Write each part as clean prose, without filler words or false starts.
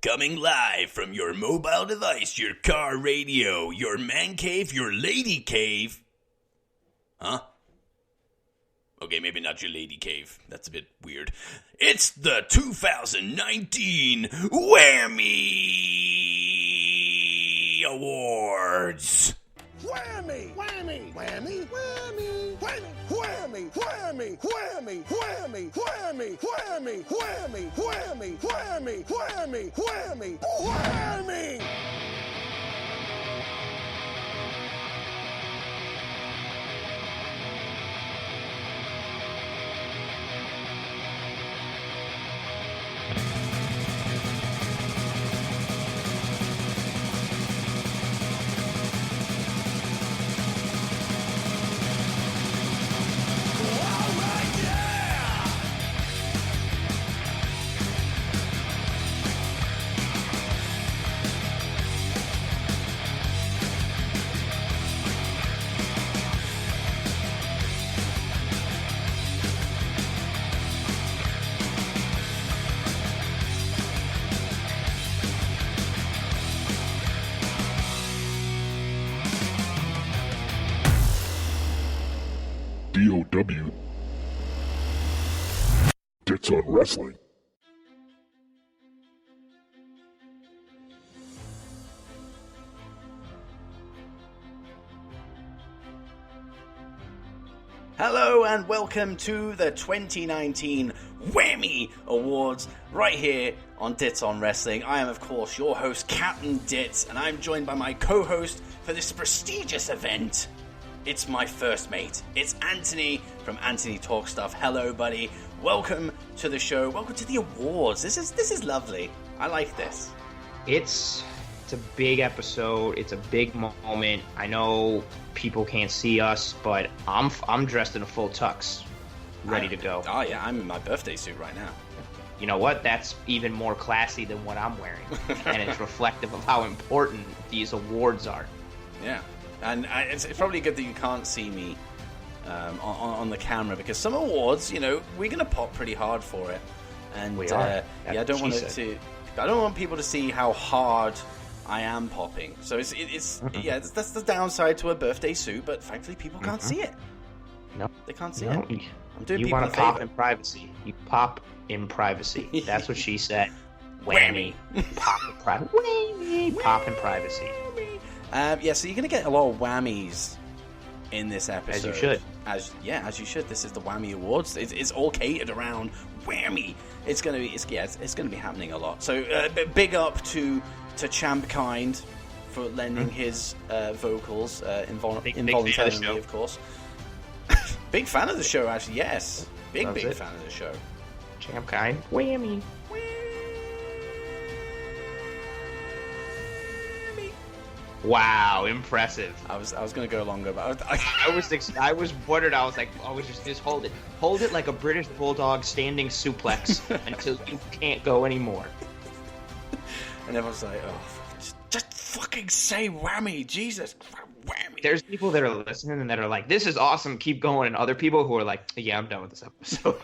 Coming live from your mobile device, your car radio, your man cave, your lady cave. Huh? Okay, maybe not your lady cave. That's a bit weird. It's the 2019 WHAMMY Awards. Whammy! Whammy! Whammy! Whammy! Whammy! Whammy! Whammy! Whammy! Whammy! Whammy! Whammy! Whammy! Whammy! Whammy! Whammy! Whammy! Whammy! DOW Dits on Wrestling. Hello and welcome to the 2019 WHAMMY Awards right here on Dits on Wrestling. I am, of course, your host, Captain Dits, and I'm joined by my co-host for this prestigious event. It's my first mate. It's Anthony from Anthony Talk Stuff. Hello, buddy. Welcome to the show. Welcome to the awards. This is lovely. I like this. It's a big episode. It's a big moment. I know people can't see us, but I'm dressed in a full tux, ready to go. Oh yeah, I'm in my birthday suit right now. You know what? That's even more classy than what I'm wearing, and it's reflective of how important these awards are. Yeah. And it's probably good that you can't see me on the camera, because some awards, you know, we're going to pop pretty hard for it. And we are. I don't want people to see how hard I am popping. So it's that's the downside to a birthday suit, but thankfully people can't see it. No, they can't see it. I'm doing you people want to pop in privacy. You pop in privacy. That's what she said. Whammy. Pop in privacy. Whammy. Pop in privacy. So you're going to get a lot of whammies in this episode. As you should. As you should. This is the WHAMMY Awards. It's all catered around whammy. It's going to be happening a lot. So big up to Champ Kind for lending his vocals involuntarily, of course. Big fan of the show, actually. Yes, big fan of the show. Champ Kind. Whammy. Wow, impressive. I was going to go longer, but I was wondered. I was like, just hold it like a British bulldog standing suplex until you can't go anymore. And everyone's like, oh, just fucking say whammy, Jesus, whammy. There's people that are listening and that are like, this is awesome, keep going, and other people who are like, yeah, I'm done with this episode.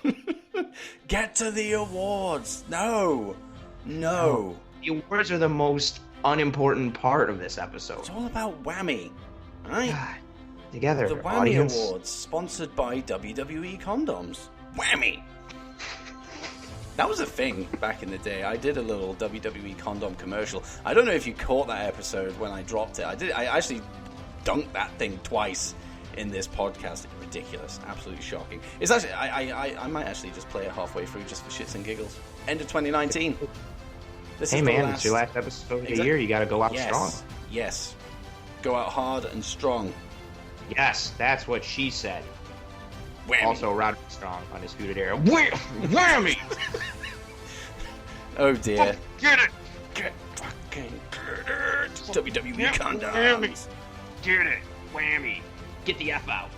Get to the awards. No. The awards are the most unimportant part of this episode. It's all about whammy, right? God, together, the WHAMMY audience. Awards, sponsored by WWE Condoms. Whammy. That was a thing back in the day. I did a little WWE condom commercial. I don't know if you caught that episode when I dropped it. I actually dunked that thing twice in this podcast. Ridiculous, absolutely shocking. It's actually I might actually just play it halfway through just for shits and giggles. End of 2019. It's your last episode of the year. You got to go out strong. Yes. Go out hard and strong. Yes, that's what she said. Whammy. Also, Roderick Strong, Undisputed Era. Whammy! Oh dear. Get it! Get it! WWE Condoms. Whammy. Get it! Whammy! Get the F out.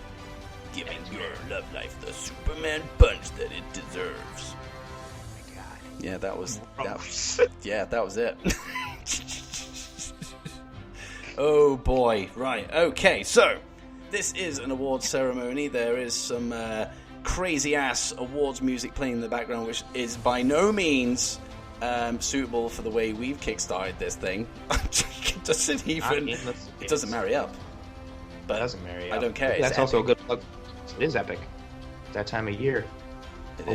Giving your love life the Superman punch that it deserves. Yeah, that was it. Oh boy, right, okay, so this is an awards ceremony. There is some crazy ass awards music playing in the background, which is by no means suitable for the way we've kickstarted this thing. It doesn't marry up. But It doesn't marry up. I don't care. That's also a good plug. It is epic. That time of year.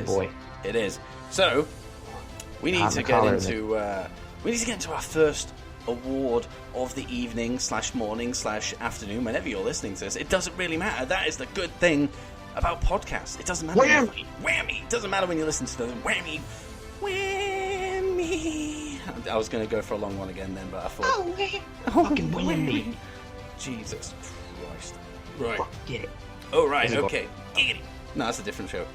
Boy. It is. So we need to get into our first award of the evening / morning / afternoon, whenever you're listening to this. It doesn't really matter. That is the good thing about podcasts. It doesn't matter. Whammy! It doesn't matter when you listen to the whammy. I was going to go for a long one again then, but I thought... Fucking whammy. Jesus Christ. Right. Get it. Oh, right, okay. No, that's a different show.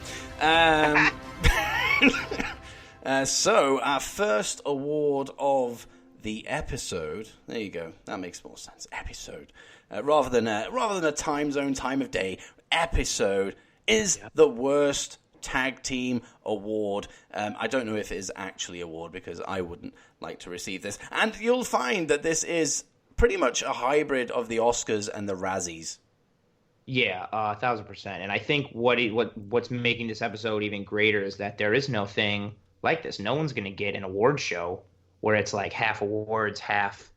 So, our first award of the episode... There you go. That makes more sense. Episode. Rather than a time zone, time of day, episode is the worst tag team award. I don't know if it is actually award because I wouldn't like to receive this. And you'll find that this is pretty much a hybrid of the Oscars and the Razzies. Yeah, 1,000%. And I think what's making this episode even greater is that there is no thing like this. No one's going to get an award show where it's like half awards, half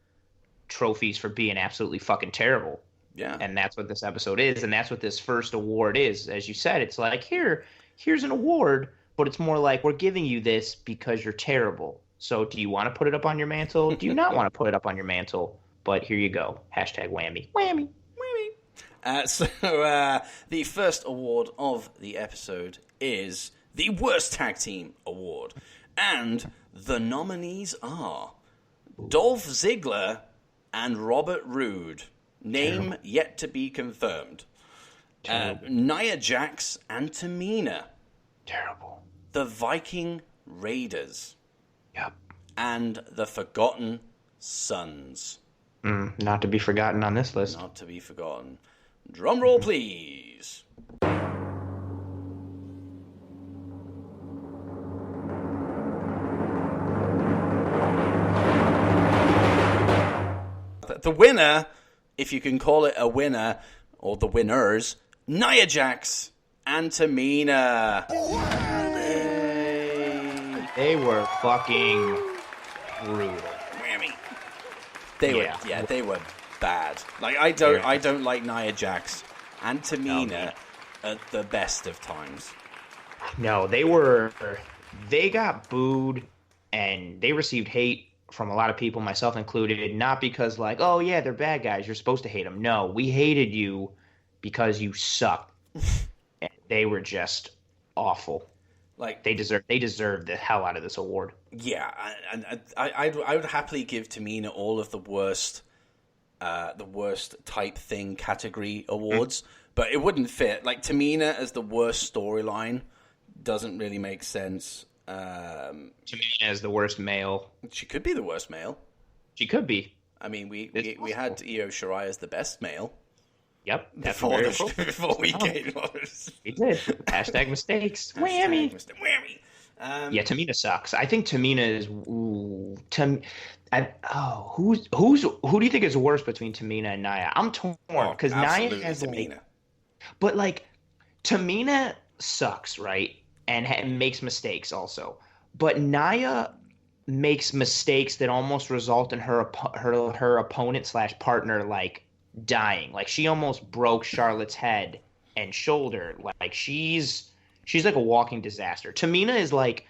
trophies for being absolutely fucking terrible. Yeah. And that's what this episode is, and that's what this first award is. As you said, it's like, here's an award, but it's more like, we're giving you this because you're terrible. So do you want to put it up on your mantle? Do you not want to put it up on your mantle? But here you go. Hashtag whammy. Whammy. So the first award of the episode is the Worst Tag Team Award. And the nominees are Dolph Ziggler and Robert Roode. Name yet to be confirmed. Nia Jax and Tamina. Terrible. The Viking Raiders. Yep. And the Forgotten Sons. Not to be forgotten on this list. Not to be forgotten. Drum roll, please. The winner, if you can call it a winner, or the winners, Nia Jax and Tamina. Yay. They were fucking brutal. They were bad. Like I don't like Nia Jax and Tamina at the best of times. No, they got booed and they received hate from a lot of people, myself included, not because like, oh yeah, they're bad guys, you're supposed to hate them. No, we hated you because you sucked. And they were just awful. Like they deserved the hell out of this award. Yeah, and I would happily give Tamina all of the worst type thing category awards, but it wouldn't fit. Like Tamina as the worst storyline doesn't really make sense. Tamina as the worst male. She could be the worst male. She could be. I mean, we had Io Shirai as the best male. Yep. Before we came on. He did. Hashtag mistakes. Whammy. Whammy. Yeah, Tamina sucks. I think Tamina is. Who do you think is worse between Tamina and Nia? I'm torn because Nia has Tamina. But like, Tamina sucks, right? And makes mistakes also. But Nia makes mistakes that almost result in her opponent / partner like dying. Like she almost broke Charlotte's head and shoulder. Like she's like a walking disaster. Tamina is like,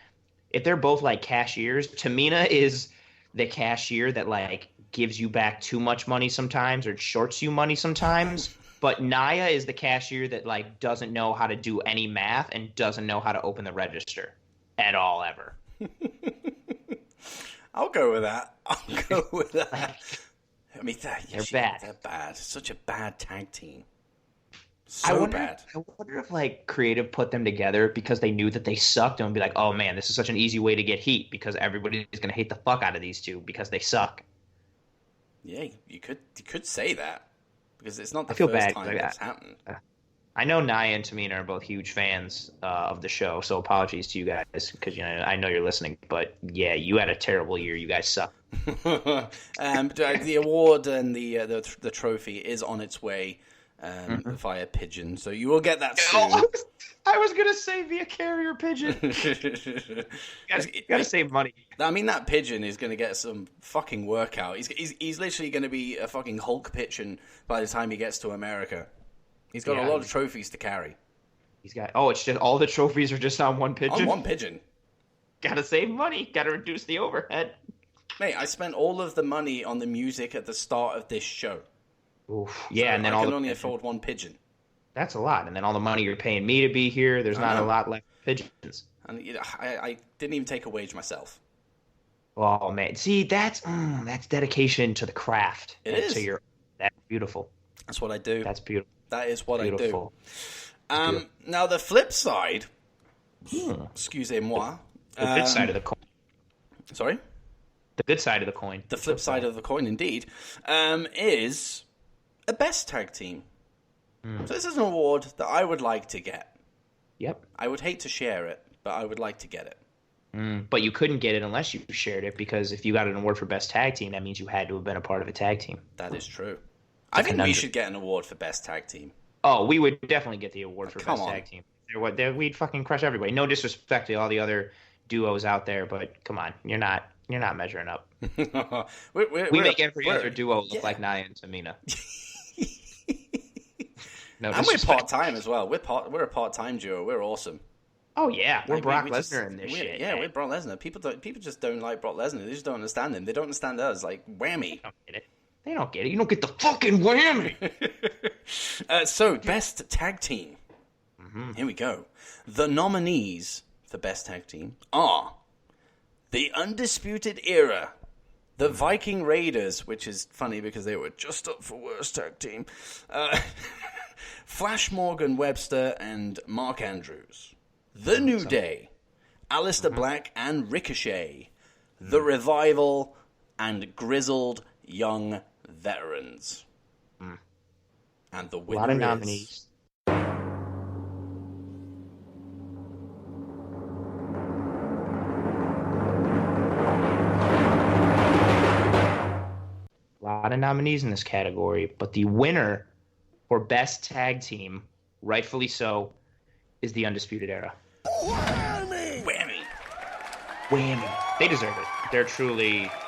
if they're both like cashiers, Tamina is the cashier that like gives you back too much money sometimes or shorts you money sometimes. But Nia is the cashier that like doesn't know how to do any math and doesn't know how to open the register at all ever. I'll go with that. I mean, they're bad. They're bad. Such a bad tag team. So bad. I wonder if like creative put them together because they knew that they sucked and would be like, oh man, this is such an easy way to get heat because everybody is going to hate the fuck out of these two because they suck. Yeah, you could say that. Because it's not the first time that's happened. I know Nia and Tamina are both huge fans of the show, so apologies to you guys because I know you're listening. But yeah, you had a terrible year. You guys suck. The award and the trophy is on its way. via pigeon. So you will get that soon. I was going to say via carrier pigeon. You gotta save money. I mean, that pigeon is going to get some fucking workout. He's literally going to be a fucking Hulk pigeon by the time he gets to America. He's got a lot of trophies to carry. He's got... Oh, it's just all the trophies are just on one pigeon? On one pigeon. Gotta save money. Gotta reduce the overhead. Mate, I spent all of the money on the music at the start of this show. Oof. Yeah, so and then I can only afford one pigeon. That's a lot. And then all the money you're paying me to be here, there's not a lot left for pigeons. And I didn't even take a wage myself. Oh, man. See, that's dedication to the craft. It is. That's beautiful. That's what I do. That's beautiful. That is what beautiful. I do. Now, the flip side, excusez-moi. The good side of the coin. Sorry? The good side of the coin. The flip side of the coin, indeed, is a best tag team. So this is an award that I would like to get. Yep. I would hate to share it, but I would like to get it. But you couldn't get it unless you shared it, because if you got an award for best tag team, that means you had to have been a part of a tag team. That is true. I think we should get an award for best tag team. Oh, we would definitely get the award for best tag team. We'd fucking crush everybody. No disrespect to all the other duos out there, but come on, you're not measuring up. we make every other duo look like Nia and Tamina. No, and we're part-time as well. We're a part-time duo. We're awesome. Oh, yeah. We're Brock Lesnar in this shit. Yeah, we're Brock Lesnar. People just don't like Brock Lesnar. They just don't understand him. They don't understand us. Like, whammy. They don't get it. You don't get the fucking whammy. So, best tag team. Here we go. The nominees for best tag team are the Undisputed Era, the Viking Raiders, which is funny because they were just up for worst tag team, Flash Morgan Webster and Mark Andrews, The New Day, Aleister Black and Ricochet, The Revival, and Grizzled Young Veterans. And the winner a lot of nominees. A lot of nominees in this category, but the winner for best tag team, rightfully so, is the Undisputed Era. Whammy! Whammy! Whammy. They deserve it.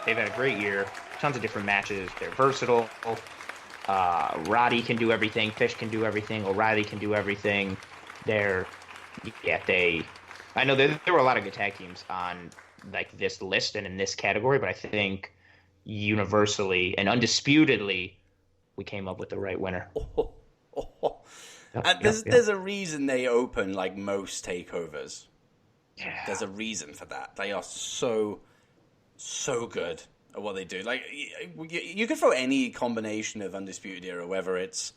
They've had a great year. Tons of different matches. They're versatile. Roddy can do everything. Fish can do everything. O'Reilly can do everything. I know there were a lot of good tag teams on like this list and in this category, but I think universally and undisputedly, we came up with the right winner. There's a reason they open like most takeovers. Yeah. There's a reason for that. They are so good at what they do. Like you could throw any combination of Undisputed Era, whether it's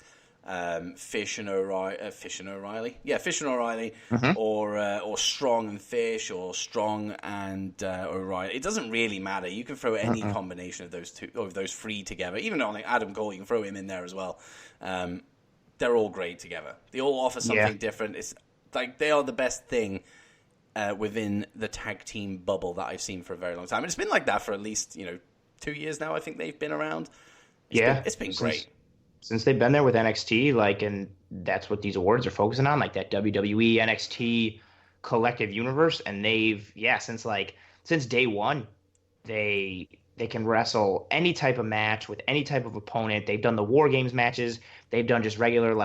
Fish and O'Reilly, or Strong and Fish, or Strong and O'Reilly. It doesn't really matter. You can throw any combination of those three together. Even on like Adam Cole, you can throw him in there as well. They're all great together. They all offer something different. It's like they are the best thing within the tag team bubble that I've seen for a very long time. And it's been like that for at least 2 years now. I think they've been around. It's been great. Since they've been there with NXT, and that's what these awards are focusing on, like that WWE NXT collective universe. And since day one, they can wrestle any type of match with any type of opponent. They've done the War Games matches. They've done just regular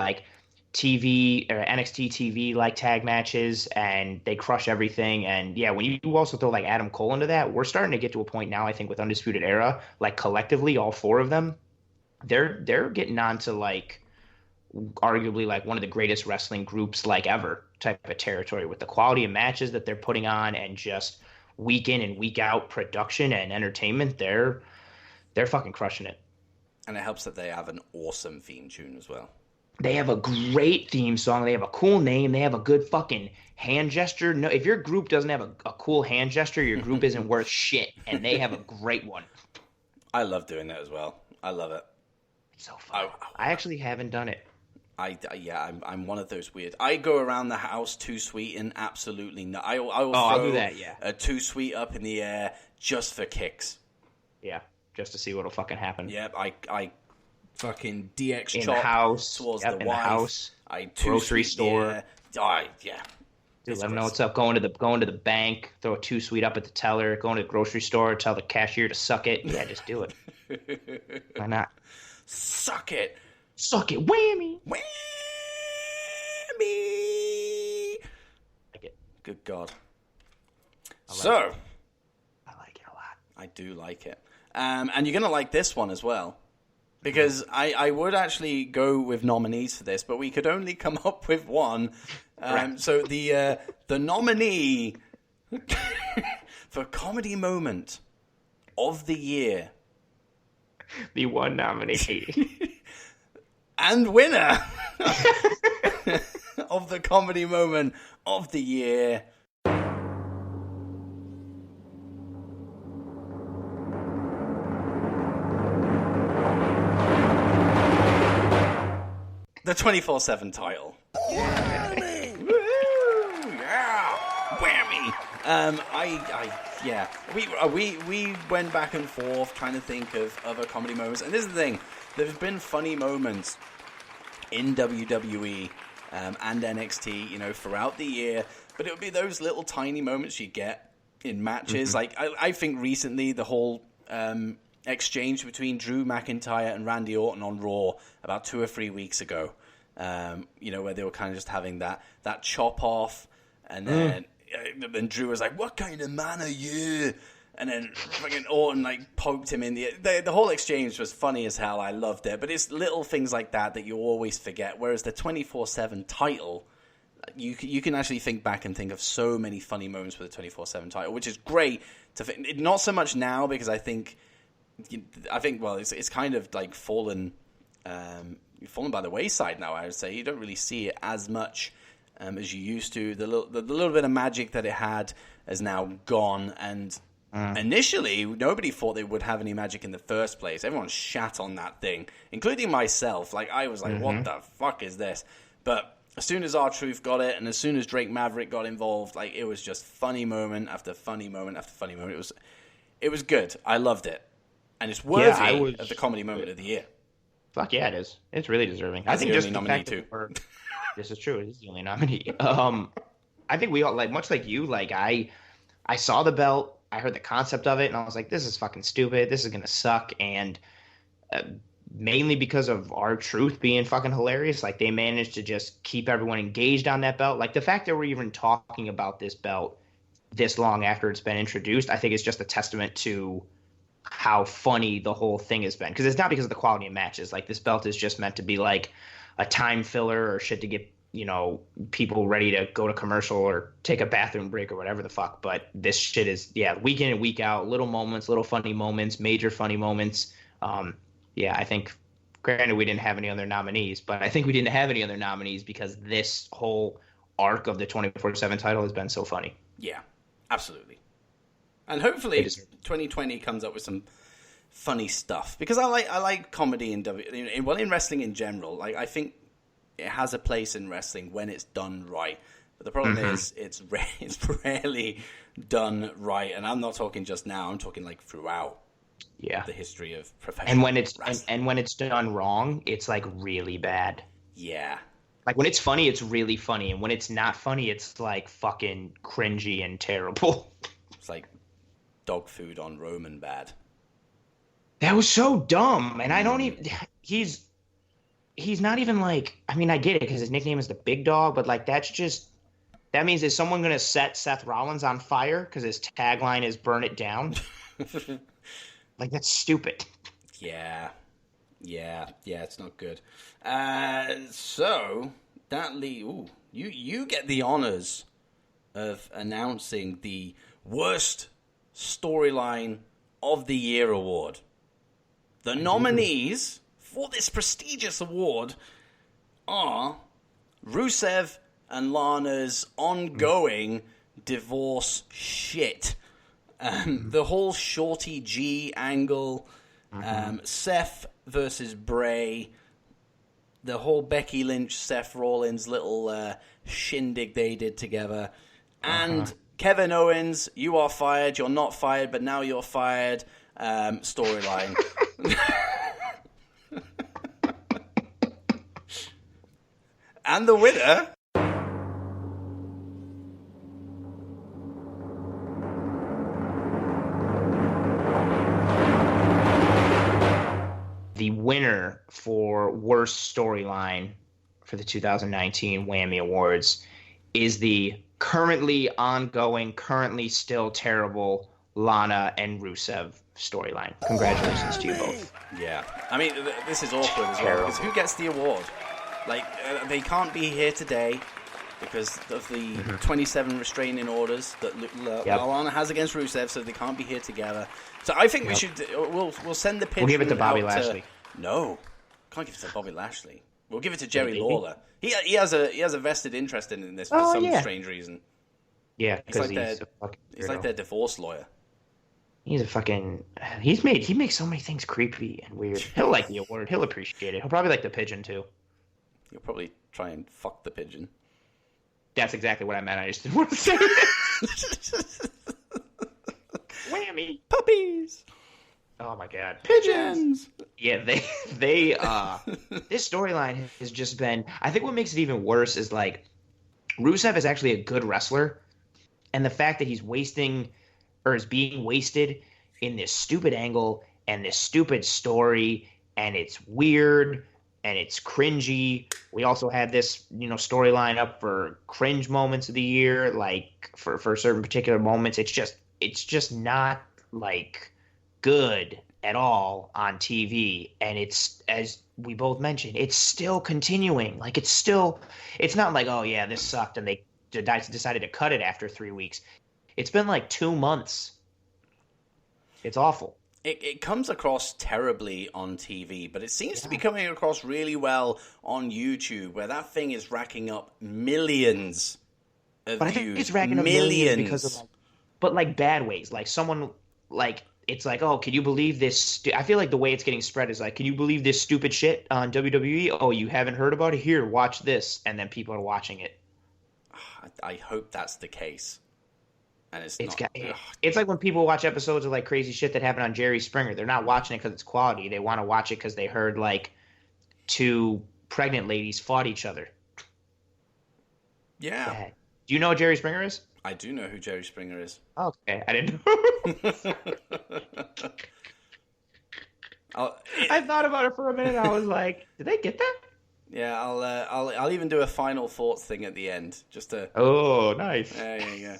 TV or NXT TV tag matches, and they crush everything. And when you also throw Adam Cole into that, we're starting to get to a point now, I think, with Undisputed Era, collectively, all four of them, they're getting on to arguably one of the greatest wrestling groups ever type of territory, with the quality of matches that they're putting on and just week in and week out production and entertainment. They're fucking crushing it. And it helps that they have an awesome theme tune as well. They have a great theme song. They have a cool name. They have a good fucking hand gesture. No, if your group doesn't have a cool hand gesture, your group isn't worth shit. And they have a great one. I love doing that as well. I love it. It's so fun. I actually haven't done it. I'm one of those weird. I go around the house too sweet and absolutely not. I'll do that. Yeah. A too sweet up in the air just for kicks. Yeah, just to see what'll fucking happen. Yeah, I fucking DX in chop the house, towards yep, the in wife. the house, grocery store. Yeah. Dude, let them know what's up. Going to the bank, throw a 2 Sweet up at the teller. Going to the grocery store, tell the cashier to suck it. Yeah, just do it. Why not? Suck it. Suck it. Whammy. Whammy. Like it. Good God. I like it a lot. I do like it. And you're going to like this one as well. Because I would actually go with nominees for this, but we could only come up with one. So the nominee for Comedy Moment of the Year. The one nominee. And winner of the Comedy Moment of the Year. The 24/7 title. Whammy! Woo! Yeah! Whammy! We went back and forth trying to think of other comedy moments, and this is the thing: there's been funny moments in WWE and NXT, throughout the year, but it would be those little tiny moments you get in matches. Like I think recently the whole exchange between Drew McIntyre and Randy Orton on Raw about 2 or 3 weeks ago, where they were kind of just having that chop off, and then Drew was like, "What kind of man are you?" And then fucking Orton poked him in the whole exchange was funny as hell. I loved it, but it's little things like that you always forget. Whereas the 24/7 title, you can actually think back and think of so many funny moments with the 24/7 title, which is great not so much now, because I think it's kind of fallen by the wayside now. I would say you don't really see it as much as you used to. The little bit of magic that it had is now gone, and initially nobody thought they would have any magic in the first place. Everyone shat on that thing, including myself. I was like, what the fuck is this? But as soon as R-Truth got it, and as soon as Drake Maverick got involved, it was just funny moment after funny moment after funny moment. It was good. I loved it. And it's worthy of the Comedy Moment of the Year. Fuck yeah, it is. It's really deserving. That's I think the just only nominee too. This is true. It is the only nominee. I think we all much like you. I saw the belt. I heard the concept of it, and I was like, "This is fucking stupid. This is gonna suck." And mainly because of R-Truth being fucking hilarious, they managed to just keep everyone engaged on that belt. The fact that we're even talking about this belt this long after it's been introduced, I think is just a testament to how funny the whole thing has been, because it's not because of the quality of matches. This belt is just meant to be a time filler or shit to get people ready to go to commercial or take a bathroom break or whatever the fuck. But this shit is week in and week out, little moments, little funny moments, major funny moments. I think, granted, we didn't have any other nominees, but I think we didn't have any other nominees because this whole arc of the 24/7 title has been so funny. Yeah, absolutely. And hopefully 2020 comes up with some funny stuff, because I like comedy in wrestling in general. I think it has a place in wrestling when it's done right. But the problem is it's rarely done right, and I'm not talking just now. I'm talking throughout the history of professional wrestling. And when it's done wrong, it's really bad. Yeah. When it's funny, it's really funny, and when it's not funny, it's fucking cringy and terrible. It's like dog food on Roman bad. That was so dumb, and I don't even. He's not even I get it because his nickname is the Big Dog, but that means, is someone gonna set Seth Rollins on fire because his tagline is "Burn it down"? That's stupid. Yeah, it's not good. So that you get the honors of announcing the worst storyline of the year award. The nominees for this prestigious award are Rusev and Lana's ongoing divorce shit. The whole Shorty G angle, Seth versus Bray, the whole Becky Lynch, Seth Rollins little shindig they did together, and Kevin Owens, you are fired, you're not fired, but now you're fired storyline. And the winner... The winner for worst storyline for the 2019 WHAMMY Awards is the currently ongoing, currently still terrible Lana and Rusev storyline. Congratulations to you both. Yeah. I mean, this is awkward as well, because who gets the award? Like, they can't be here today because of the 27 restraining orders that Lana has against Rusev, so they can't be here together. So I think we should... We'll send the pigeon. We'll give it to Bobby Lashley. No. Can't give it to Bobby Lashley. We'll give it to Jerry Lawler. He has a vested interest in this for some strange reason. Yeah, because he's like their divorce lawyer. He's a fucking... He makes so many things creepy and weird. He'll like the award. He'll appreciate it. He'll probably like the pigeon, too. He'll probably try and fuck the pigeon. That's exactly what I meant. I just didn't want to say it. Whammy. Puppies. Oh, my God. Pigeons. Yeah, they this storyline has just been... I think what makes it even worse is, like, Rusev is actually a good wrestler, and the fact that he's wasting... or is being wasted in this stupid angle and this stupid story, and it's weird and it's cringy. We also had this, storyline up for cringe moments of the year, like for certain particular moments. It's just not like good at all on TV, and it's, as we both mentioned, it's still continuing. Like it's not like, oh yeah, this sucked and they decided to cut it after 3 weeks. It's been like 2 months. It's awful. It comes across terribly on TV, but it seems to be coming across really well on YouTube, where that thing is racking up millions of views. I think it's racking up millions because of, but like bad ways. Like someone, like it's like, oh, can you believe this? I feel like the way it's getting spread is like, can you believe this stupid shit on WWE? Oh, you haven't heard about it? Here, watch this, and then people are watching it. I hope that's the case. And it's like when people watch episodes of like crazy shit that happened on Jerry Springer. They're not watching it because it's quality. They want to watch it because they heard like 2 pregnant ladies fought each other. Yeah. Do you know what Jerry Springer is? I do know who Jerry Springer is. Okay, I didn't know. I thought about it for a minute. I was like, did they get that? Yeah, I'll even do a final thoughts thing at the end, just to. Oh, nice. Yeah.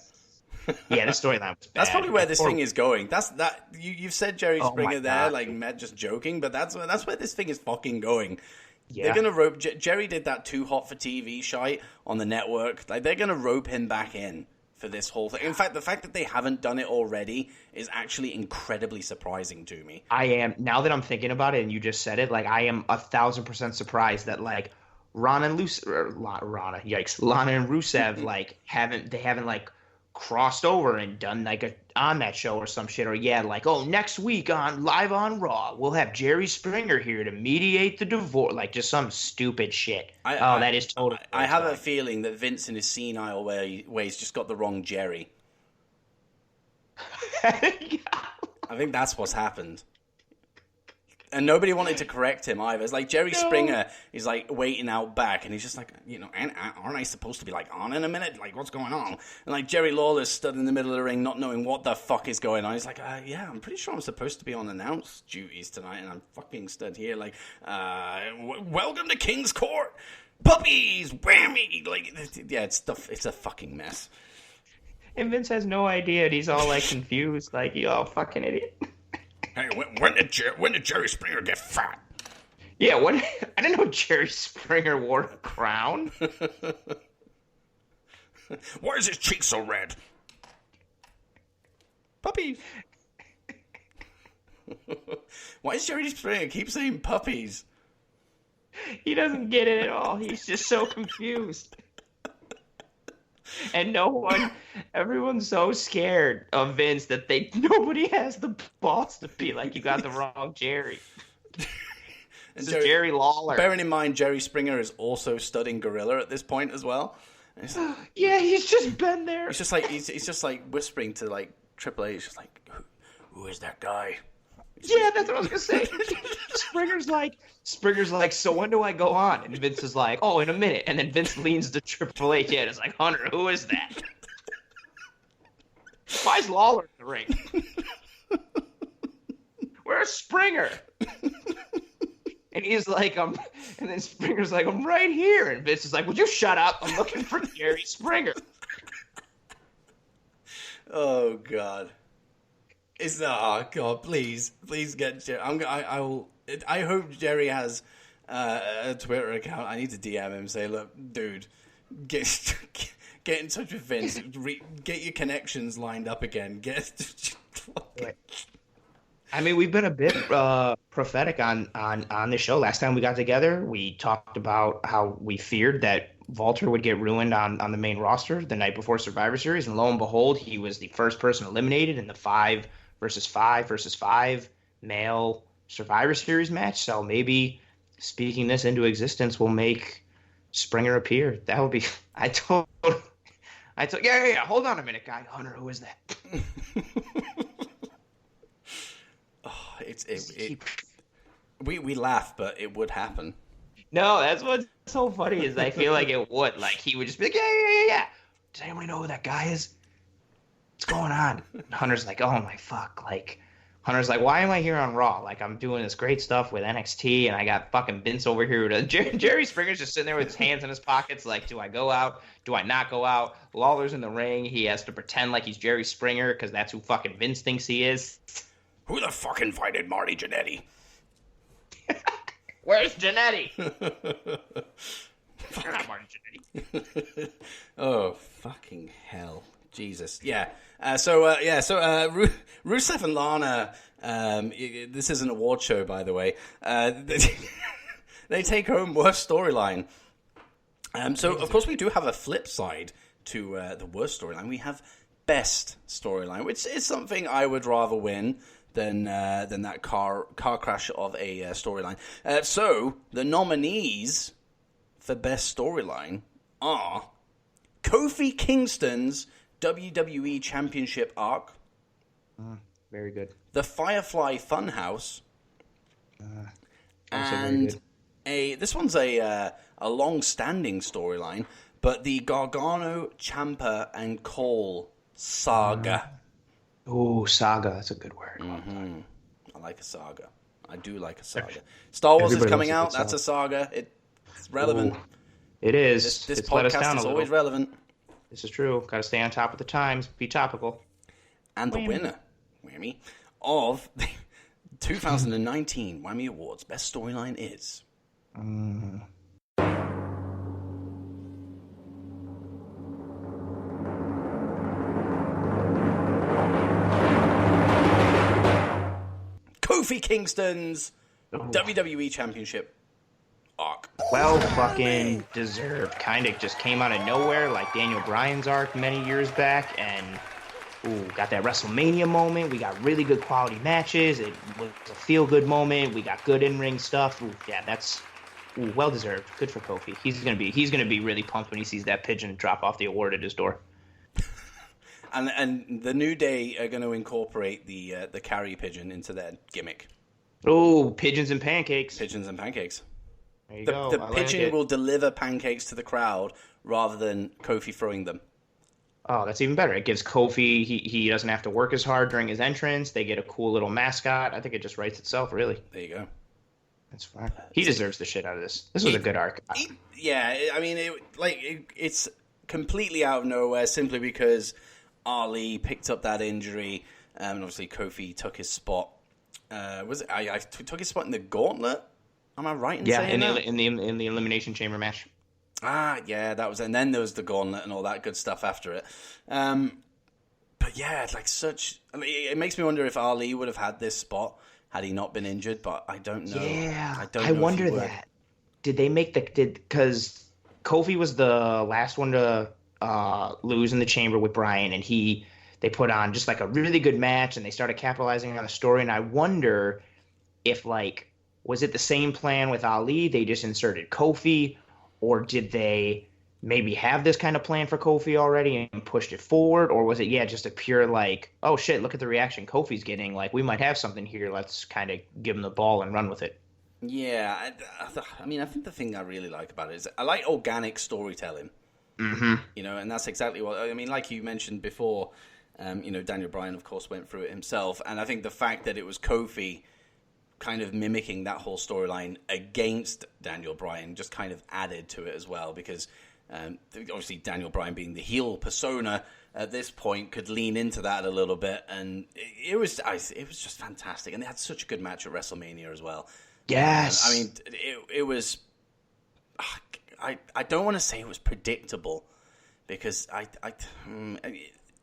Yeah, the storyline was bad. That's probably where this thing is going. You've said Jerry Springer there, like Matt just joking, but that's where this thing is fucking going. Yeah. They're gonna rope Jerry did that Too Hot for TV shite on the network. Like they're gonna rope him back in for this whole thing. In fact, the fact that they haven't done it already is actually incredibly surprising to me. I am, now that I'm thinking about it, and you just said it, like I am 1,000% surprised that like Lana and Rusev like haven't like crossed over and done like on that show or some shit, or like, oh, next week on Live on Raw we'll have Jerry Springer here to mediate the divorce, like just some stupid shit. That is totally. I have a feeling that Vince in his senile ways just got the wrong Jerry. I think that's what's happened. And nobody wanted to correct him either. It's like Jerry Springer is like waiting out back, and he's just like, aren't I supposed to be like on in a minute? Like, what's going on? And like Jerry Lawler's stood in the middle of the ring, not knowing what the fuck is going on. He's like, I'm pretty sure I'm supposed to be on announce duties tonight, and I'm fucking stood here like, welcome to King's Court, puppies, whammy. Like, yeah, it's a fucking mess. And Vince has no idea, and he's all like confused, like, you all fucking idiot. Hey, when did Jerry Springer get fat? Yeah, I didn't know Jerry Springer wore a crown. Why is his cheek so red? Puppies. Why does Jerry Springer keep saying puppies? He doesn't get it at all. He's just so confused. And everyone's so scared of Vince that nobody has the balls to be like, you got the wrong Jerry. This is Jerry Lawler. Bearing in mind, Jerry Springer is also studying Gorilla at this point as well. Yeah, he's just been there. He's just like whispering to like Triple H, just like, who is that guy? That's what I was gonna say. Springer's like, so when do I go on? And Vince is like, oh, in a minute. And then Vince leans to Triple H and it's like, Hunter, who is that? Why is Lawler in the ring? Where's Springer? And he's like, and then Springer's like, I'm right here. And Vince is like, would you shut up? I'm looking for Jerry Springer. Oh God. Oh God, please get Jerry. I hope Jerry has a Twitter account. I need to DM him and say, look, dude, get in touch with Vince. Get your connections lined up again. I mean, we've been a bit prophetic on this show. Last time we got together, we talked about how we feared that Walter would get ruined on the main roster the night before Survivor Series, and lo and behold, he was the first person eliminated in the 5 versus 5 male Survivor Series match. So maybe speaking this into existence will make Springer appear. That would be. I told. Yeah. Hold on a minute, guy. Hunter, who is that? We laugh, but it would happen. No, that's what's so funny is I feel like it would. Like he would just be like, yeah. Does anybody know who that guy is? What's going on? And Hunter's like, oh my fuck. Like Hunter's like, why am I here on Raw? Like I'm doing this great stuff with NXT, and I got fucking Vince over here. Jerry Springer's just sitting there with his hands in his pockets. Like, do I go out? Do I not go out? Lawler's in the ring. He has to pretend like he's Jerry Springer because that's who fucking Vince thinks he is. Who the fuck invited Marty Jannetty? Where's Jannetty? You're not Marty Jannetty. Oh, fucking hell. Jesus. Yeah. Rusev and Lana, this is an award show, by the way. They take home worst storyline. So, of course, we do have a flip side to the worst storyline. We have best storyline, which is something I would rather win than that car crash of a storyline. So the nominees for best storyline are Kofi Kingston's WWE Championship arc, very good. the Firefly Funhouse, and this one's a long-standing storyline, but the Gargano, Ciampa, and Cole saga. Oh, saga. That's a good word. Mm-hmm. I like a saga. I do like a saga. Star Wars is coming out. That's a saga. It's relevant. Ooh, it is. This podcast is always relevant. This is true. Got to stay on top of the times. Be topical. And the winner, Whammy, of the 2019 Whammy Awards Best Storyline is... Kofi Kingston's WWE Championship arc. Well fucking deserved. Kind of just came out of nowhere like Daniel Bryan's arc many years back, and got that WrestleMania moment. We got really good quality matches. It was a feel-good moment. We got good in-ring stuff. That's well deserved. Good for Kofi. He's gonna be really pumped when he sees that pigeon drop off the award at his door. And the New Day are going to incorporate the carry pigeon into their gimmick. Oh, pigeons and pancakes. Pigeons and pancakes. There you go. The pigeon will deliver pancakes to the crowd rather than Kofi throwing them. Oh, that's even better. It gives Kofi, he doesn't have to work as hard during his entrance. They get a cool little mascot. I think it just writes itself, really. There you go. That's fine. He deserves the shit out of this. This was a good arc. I mean, it's completely out of nowhere simply because Ali picked up that injury, and obviously Kofi took his spot. I took his spot in the gauntlet? Am I right in saying that? in the Elimination Chamber match. Yeah, that was, and then there was the gauntlet and all that good stuff after it. But yeah, it's like it makes me wonder if Ali would have had this spot had he not been injured, but I don't know. Yeah, I wonder that. Did they make because Kofi was the last one to lose in the chamber with Bryan, and they put on just like a really good match, and they started capitalizing on the story, and I wonder if was it the same plan with Ali? They just inserted Kofi, or did they maybe have this kind of plan for Kofi already and pushed it forward? Or was it, just a pure oh shit, look at the reaction Kofi's getting. We might have something here. Let's kind of give him the ball and run with it. Yeah, I mean, I think the thing I really like about it is I like organic storytelling. Mm-hmm. You know, and that's exactly what I mean. Like you mentioned before, you know, Daniel Bryan, of course, went through it himself, and I think the fact that it was Kofi kind of mimicking that whole storyline against Daniel Bryan just kind of added to it as well, because obviously Daniel Bryan being the heel persona at this point could lean into that a little bit, and it was just fantastic, and they had such a good match at WrestleMania as well. Yes, I mean, it was. I don't want to say it was predictable, because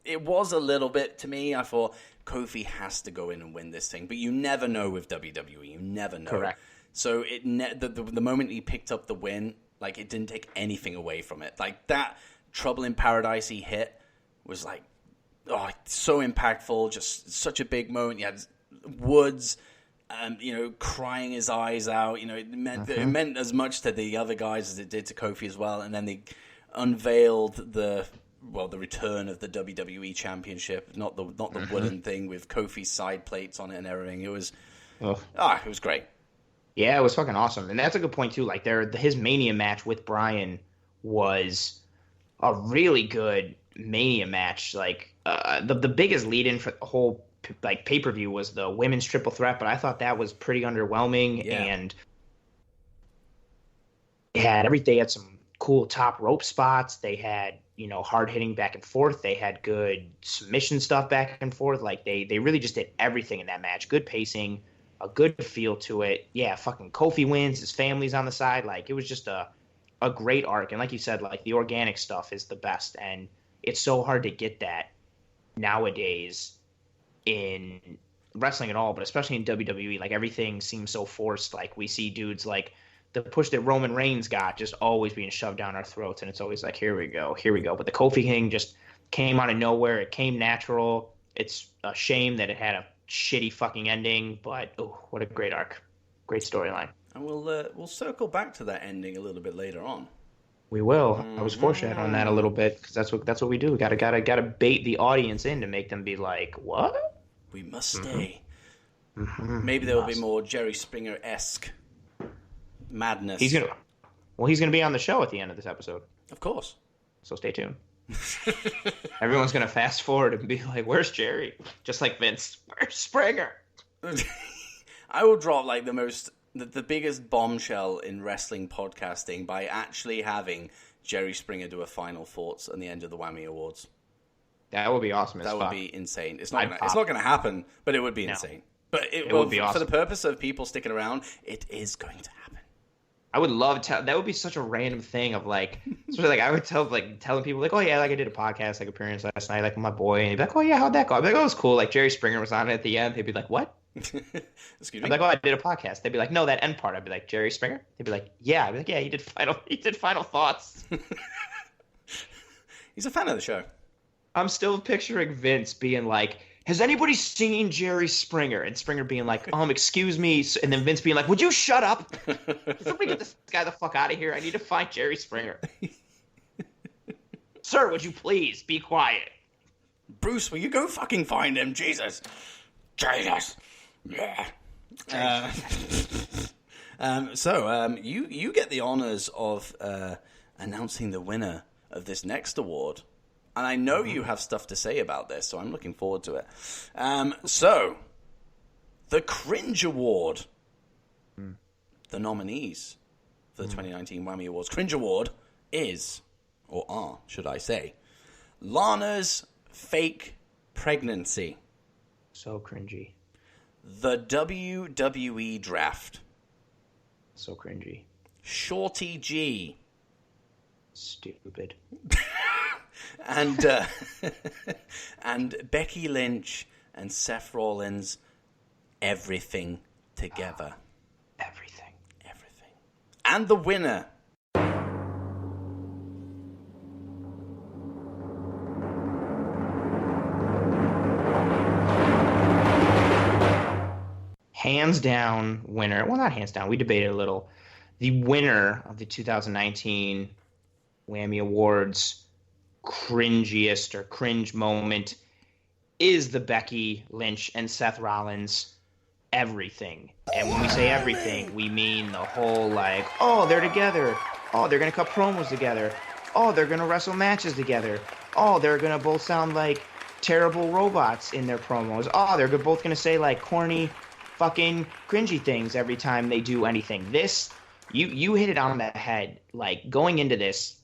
it was a little bit to me. I thought Kofi has to go in and win this thing, but you never know with WWE. You never know. Correct. So the moment he picked up the win, like, it didn't take anything away from it. Like, that Trouble in Paradise he hit was like, so impactful. Just such a big moment. You had Woods, you know, crying his eyes out. You know, it meant as much to the other guys as it did to Kofi as well. And then they unveiled the return of the WWE Championship, not the wooden thing with Kofi's side plates on it and everything. It was, it was great. Yeah, it was fucking awesome, and that's a good point too. Like, his Mania match with Bryan was a really good Mania match. Like, the biggest lead-in for the whole like pay-per-view was the women's triple threat, but I thought that was pretty underwhelming. Yeah. And they had some cool top rope spots. They had, you know, hard hitting back and forth. They had good submission stuff back and forth. Like, they really just did everything in that match. Good pacing, a good feel to it. Yeah, fucking Kofi wins. His family's on the side. Like, it was just a great arc. And like you said, like, the organic stuff is the best. And it's so hard to get that nowadays in wrestling at all, but especially in WWE. Like, everything seems so forced. Like, we see dudes like the push that Roman Reigns got just always being shoved down our throats, and it's always like, here we go. But the Kofi thing just came out of nowhere. It came natural. It's a shame that it had a shitty fucking ending, but what a great arc. Great storyline. And we'll circle back to that ending a little bit later on. We will. I was foreshadowing that a little bit, because that's what we do. We gotta bait the audience in to make them be like, what? We must stay. Mm-hmm. Maybe there will be more Jerry Springer-esque madness. He's gonna be on the show at the end of this episode. Of course. So stay tuned. Everyone's gonna fast forward and be like, "Where's Jerry?" Just like Vince. Where's Springer? I will drop like the biggest bombshell in wrestling podcasting by actually having Jerry Springer do a final thoughts on the end of the WHAMMY Awards. That would be awesome. That would be insane. It's not going to happen, but it would be insane. But it would be awesome. For the purpose of people sticking around, it is going to happen. I would love to. That would be such a random thing of like, sort of like I would telling people like, oh yeah, like I did a podcast like appearance last night, like with my boy, and he'd be like, oh yeah, how'd that go? I'd be like, oh, it was cool. Like Jerry Springer was on it at the end. They'd be like, what? Excuse me. I'd be like, oh, I did a podcast. They'd be like, no, that end part. I'd be like, Jerry Springer. They'd be like, yeah. I'd be like, yeah, he did final thoughts. He's a fan of the show. I'm still picturing Vince being like, has anybody seen Jerry Springer? And Springer being like, excuse me. And then Vince being like, would you shut up? Can somebody get this guy the fuck out of here? I need to find Jerry Springer. Sir, would you please be quiet? Bruce, will you go fucking find him? Jesus. Yeah. You get the honors of announcing the winner of this next award. And I know you have stuff to say about this, so I'm looking forward to it. So, the Cringe Award. The nominees for the 2019 WHAMMY Awards Cringe Award is, or are, should I say, Lana's fake pregnancy. So cringy. The WWE Draft. So cringy. Shorty G. Stupid. And and Becky Lynch and Seth Rollins, everything together. Everything. And the winner. Hands down winner. Well, not hands down. We debated a little. The winner of the 2019 WHAMMY Awards cringiest or cringe moment is the Becky Lynch and Seth Rollins everything. And when we say everything, we mean the whole, like, oh, they're together. Oh, they're going to cut promos together. Oh, they're going to wrestle matches together. Oh, they're going to both sound like terrible robots in their promos. Oh, they're both going to say, like, corny, fucking cringy things every time they do anything. This, you hit it on the head. Like, going into this,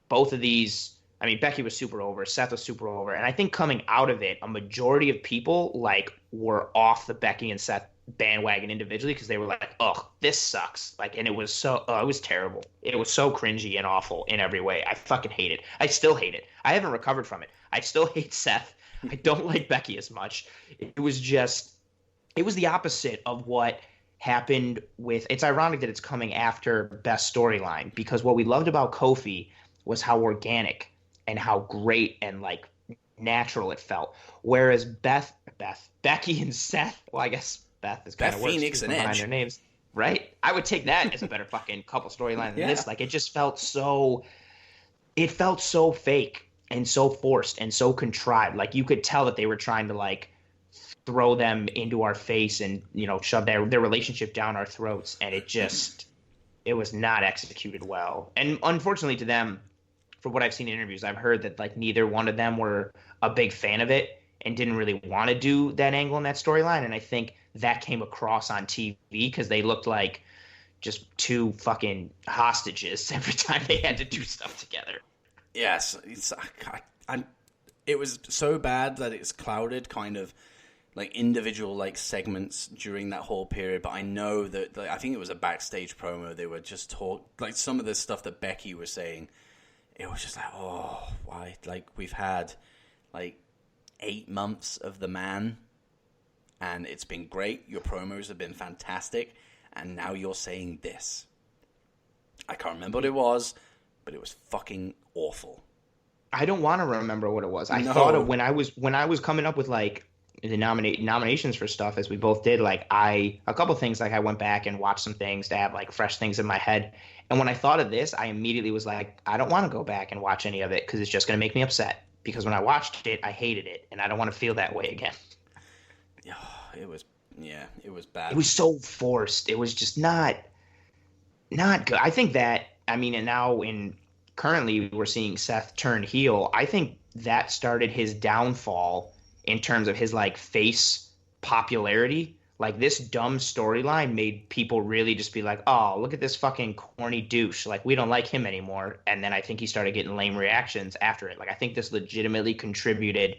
both of these, I mean, Becky was super over, Seth was super over, and I think coming out of it, a majority of people, like, were off the Becky and Seth bandwagon individually because they were like, oh, this sucks. Like, and it was so, it was terrible. It was so cringy and awful in every way. I fucking hate it. I still hate it. I haven't recovered from it. I still hate Seth. I don't like Becky as much. It was the opposite of what happened with, it's ironic that it's coming after Best Storyline, because what we loved about Kofi was how organic and how great and, like, natural it felt. Whereas Becky and Seth, well, I guess Beth is kind of Phoenix and Edge. Their names, right? I would take that as a better fucking couple storyline than this. Like, it just felt so, it felt so fake and so forced and so contrived. Like, you could tell that they were trying to, like, throw them into our face and, you know, shove their relationship down our throats. And it was not executed well. And unfortunately to them, from what I've seen in interviews, I've heard that, like, neither one of them were a big fan of it and didn't really want to do that angle in that storyline. And I think that came across on TV because they looked like just two fucking hostages every time they had to do stuff together. Yes. It was so bad that it's clouded kind of, like, individual, like, segments during that whole period. But I know that, like, I think it was a backstage promo. They were just like, some of the stuff that Becky was saying, it was just like, oh, why? Like, we've had, like, 8 months of the man, and it's been great. Your promos have been fantastic, and now you're saying this. I can't remember what it was, but it was fucking awful. I don't want to remember what it was. I thought of when I was coming up with, like, the nominations for stuff, as we both did, like, a couple things, like, I went back and watched some things to have, like, fresh things in my head. And when I thought of this, I immediately was like, I don't want to go back and watch any of it because it's just going to make me upset. Because when I watched it, I hated it, and I don't want to feel that way again. It was bad. It was so forced. It was just not good. I think that, I mean, and now currently we're seeing Seth turn heel. I think that started his downfall in terms of his, like, face popularity. Like, this dumb storyline made people really just be like, oh, look at this fucking corny douche. Like, we don't like him anymore. And then I think he started getting lame reactions after it. Like, I think this legitimately contributed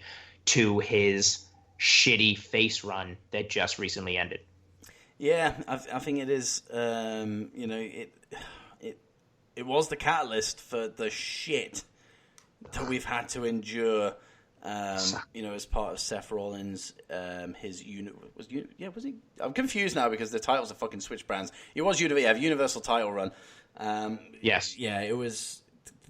to his shitty face run that just recently ended. Yeah, I think it is. You know, it was the catalyst for the shit that we've had to endure. You know, as part of Seth Rollins, was he? I'm confused now because the titles are fucking switch brands. It was Universal title run. Yes. Yeah, it was.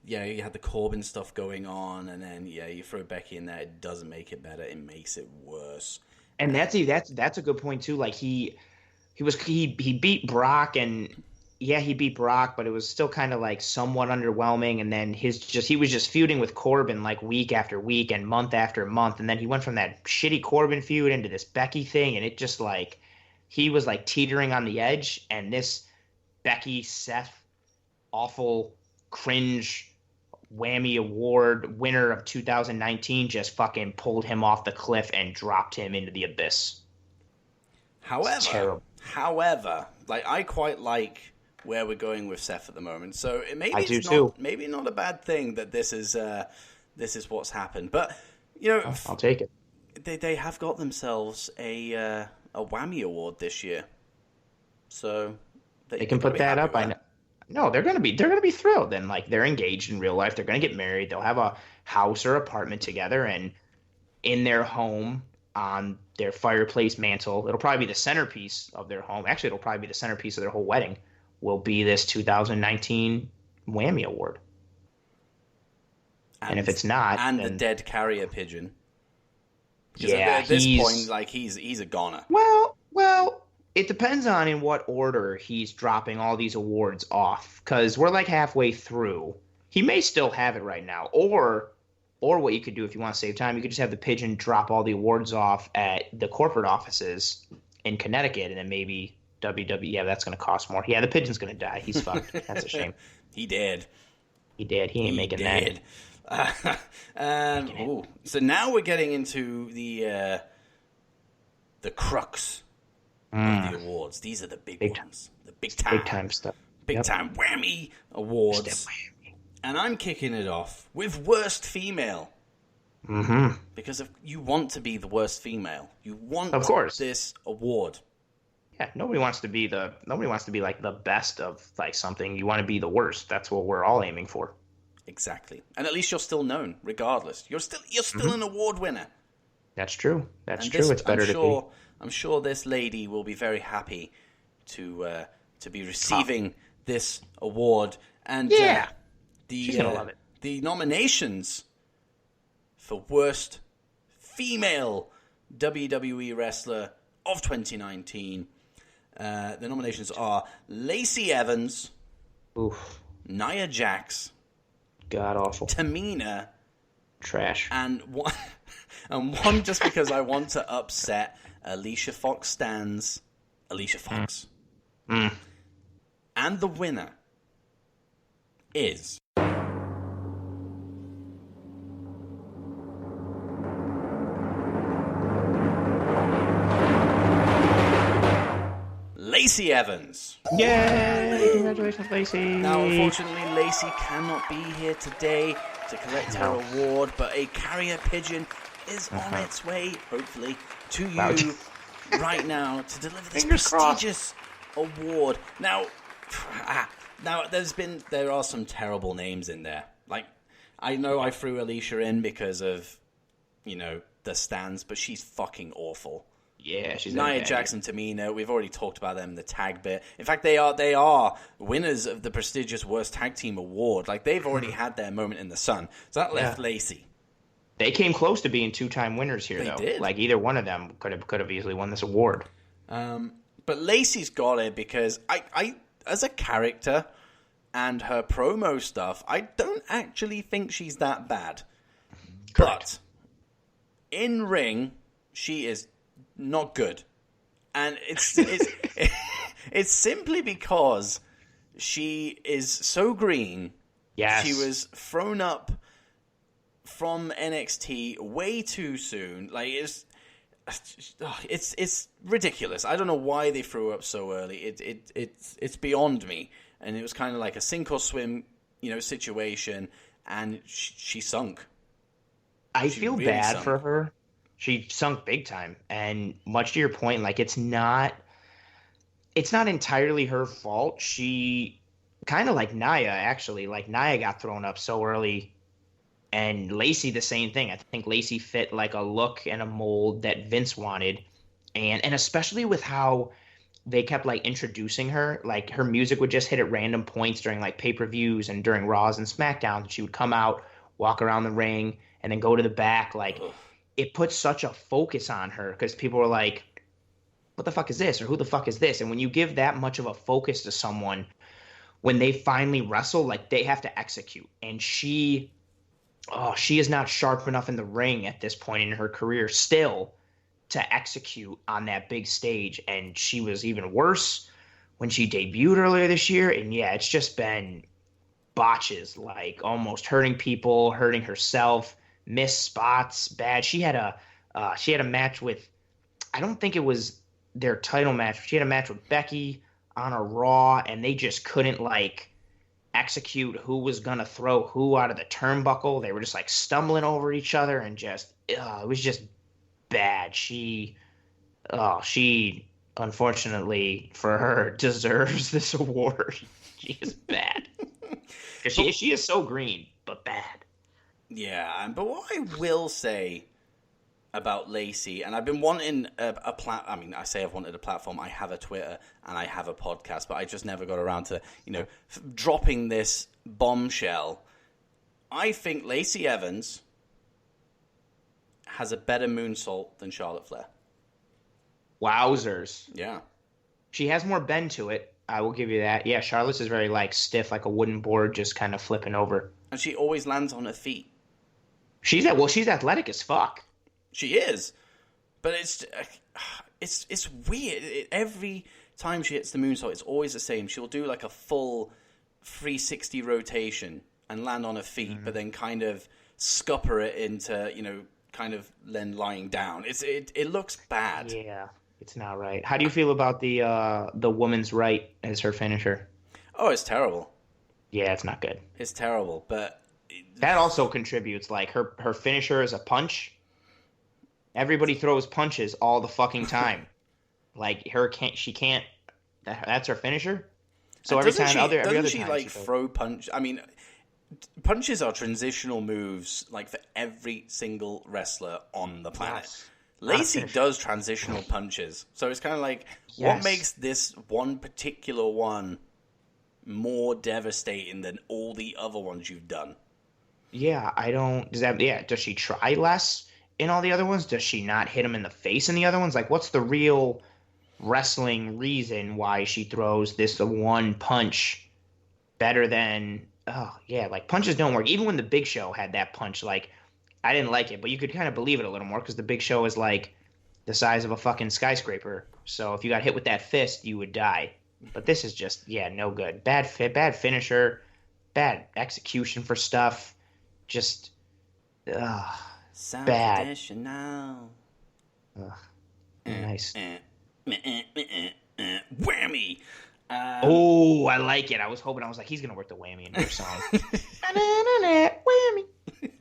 Yeah, you had the Corbin stuff going on, and then you throw Becky in there. It doesn't make it better. It makes it worse. And that's a good point too. Like, he beat Brock, and he beat Brock, but it was still kind of, like, somewhat underwhelming. And then he was just feuding with Corbin, like, week after week and month after month. And then he went from that shitty Corbin feud into this Becky thing, and it just, like, he was, like, teetering on the edge. And this Becky Seth awful cringe WHAMMY Award winner of 2019 just fucking pulled him off the cliff and dropped him into the abyss. However, like, I quite like where we're going with Seth at the moment, so maybe not a bad thing that this is what's happened. But, you know, I'll take it. They have got themselves a WHAMMY Award this year, so they can put that up. I know. No, they're gonna be thrilled, and, like, they're engaged in real life. They're gonna get married. They'll have a house or apartment together, and in their home, on their fireplace mantle, it'll probably be the centerpiece of their home. Actually, it'll probably be the centerpiece of their whole wedding. Will be this 2019 WHAMMY Award. And if it's not, then the dead carrier pigeon. At this point, like, he's a goner. Well, it depends on in what order he's dropping all these awards off, because we're, like, halfway through. He may still have it right now, or what you could do if you want to save time, you could just have the pigeon drop all the awards off at the corporate offices, in Connecticut, and then maybe WWE. Yeah, that's going to cost more. Yeah, the pigeon's going to die. He's fucked. That's a shame. He did. He did. He ain't making that. So now we're getting into the crux of the awards. These are the big ones. The big time stuff. Big time Whammy Awards. And I'm kicking it off with Worst Female. Mm-hmm. Because you want to be the worst female. You want this award. Yeah, nobody wants to be like the best of like something. You want to be the worst. That's what we're all aiming for. Exactly. And at least you're still known, regardless. You're still an award winner. That's true. That's true. It's better to be. I'm sure this lady will be very happy to be receiving this award. And she's gonna love it. The nominations for Worst Female WWE Wrestler of 2019. The nominations are Lacey Evans, Nia Jax, god awful, Tamina, trash, and one just because I want to upset Alicia Fox stands Alicia Fox. And the winner is Lacey Evans. Yay! Congratulations, Lacey. Now, unfortunately, Lacey cannot be here today to collect her award, but a carrier pigeon is on its way, hopefully, to you right now to deliver this prestigious award. Now, there are some terrible names in there. Like, I know I threw Alicia in because of, the stands, but she's fucking awful. Yeah, she's Nia Jax and Tamina. We've already talked about them in the tag bit. In fact, they are winners of the prestigious Worst Tag Team Award. Like, they've already had their moment in the sun. So that left Lacey. They came close to being 2-time winners here, though. Did. Like, either one of them could have easily won this award. But Lacey's got it because I as a character and her promo stuff, I don't actually think she's that bad. Correct. But in ring, she is not good, and it's simply because she is so green. Yes, she was thrown up from NXT way too soon. Like it's ridiculous. I don't know why they threw her up so early. It's beyond me. And it was kind of like a sink or swim, situation, and she sunk. I feel really bad for her. She sunk big time, and much to your point, like it's not entirely her fault. She kind of like Nia, actually. Like Nia got thrown up so early, and Lacey the same thing. I think Lacey fit like a look and a mold that Vince wanted, and especially with how they kept like introducing her. Like her music would just hit at random points during like pay-per-views and during Raws and SmackDowns. She would come out, walk around the ring, and then go to the back. Like it put such a focus on her because people were like, what the fuck is this? Or who the fuck is this? And when you give that much of a focus to someone, when they finally wrestle, like they have to execute. And she is not sharp enough in the ring at this point in her career still to execute on that big stage. And she was even worse when she debuted earlier this year. And yeah, it's just been botches, like almost hurting people, hurting herself, missed spots, bad. She had a match with, I don't think it was their title match. She had a match with Becky on a Raw, and they just couldn't like execute who was gonna throw who out of the turnbuckle. They were just like stumbling over each other, and just it was just bad. She unfortunately for her deserves this award. She is bad. She is so green, but bad. Yeah, but what I will say about Lacey, and I've been wanting I say I've wanted a platform. I have a Twitter and I have a podcast, but I just never got around to, dropping this bombshell. I think Lacey Evans has a better moonsault than Charlotte Flair. Wowzers. Yeah. She has more bend to it. I will give you that. Yeah, Charlotte's is very like stiff, like a wooden board just kind of flipping over. And she always lands on her feet. She's athletic as fuck. She is. But it's weird. Every time she hits the moonsault, it's always the same. She'll do like a full 360 rotation and land on her feet, but then kind of scupper it into, kind of then lying down. It looks bad. Yeah, it's not right. How do you feel about the woman's right as her finisher? Oh, it's terrible. Yeah, it's not good. It's terrible, but that also contributes. Like her finisher is a punch. Everybody throws punches all the fucking time. Like she can't. That's her finisher. So every time, every other time, she throw punch? I mean, punches are transitional moves, like for every single wrestler on the planet. Yes. Lacey does transitional punches, so it's kind of like, what makes this one particular one more devastating than all the other ones you've done? Yeah, I don't. Does she try less in all the other ones? Does she not hit him in the face in the other ones? Like, what's the real wrestling reason why she throws this one punch better than? Oh yeah, like punches don't work. Even when the Big Show had that punch, like I didn't like it, but you could kind of believe it a little more because the Big Show is like the size of a fucking skyscraper. So if you got hit with that fist, you would die. But this is just no good. Bad finisher, bad execution for stuff. Just bad. Nice. Whammy. Oh, I like it. I was like, he's gonna work the whammy in her song. Whammy.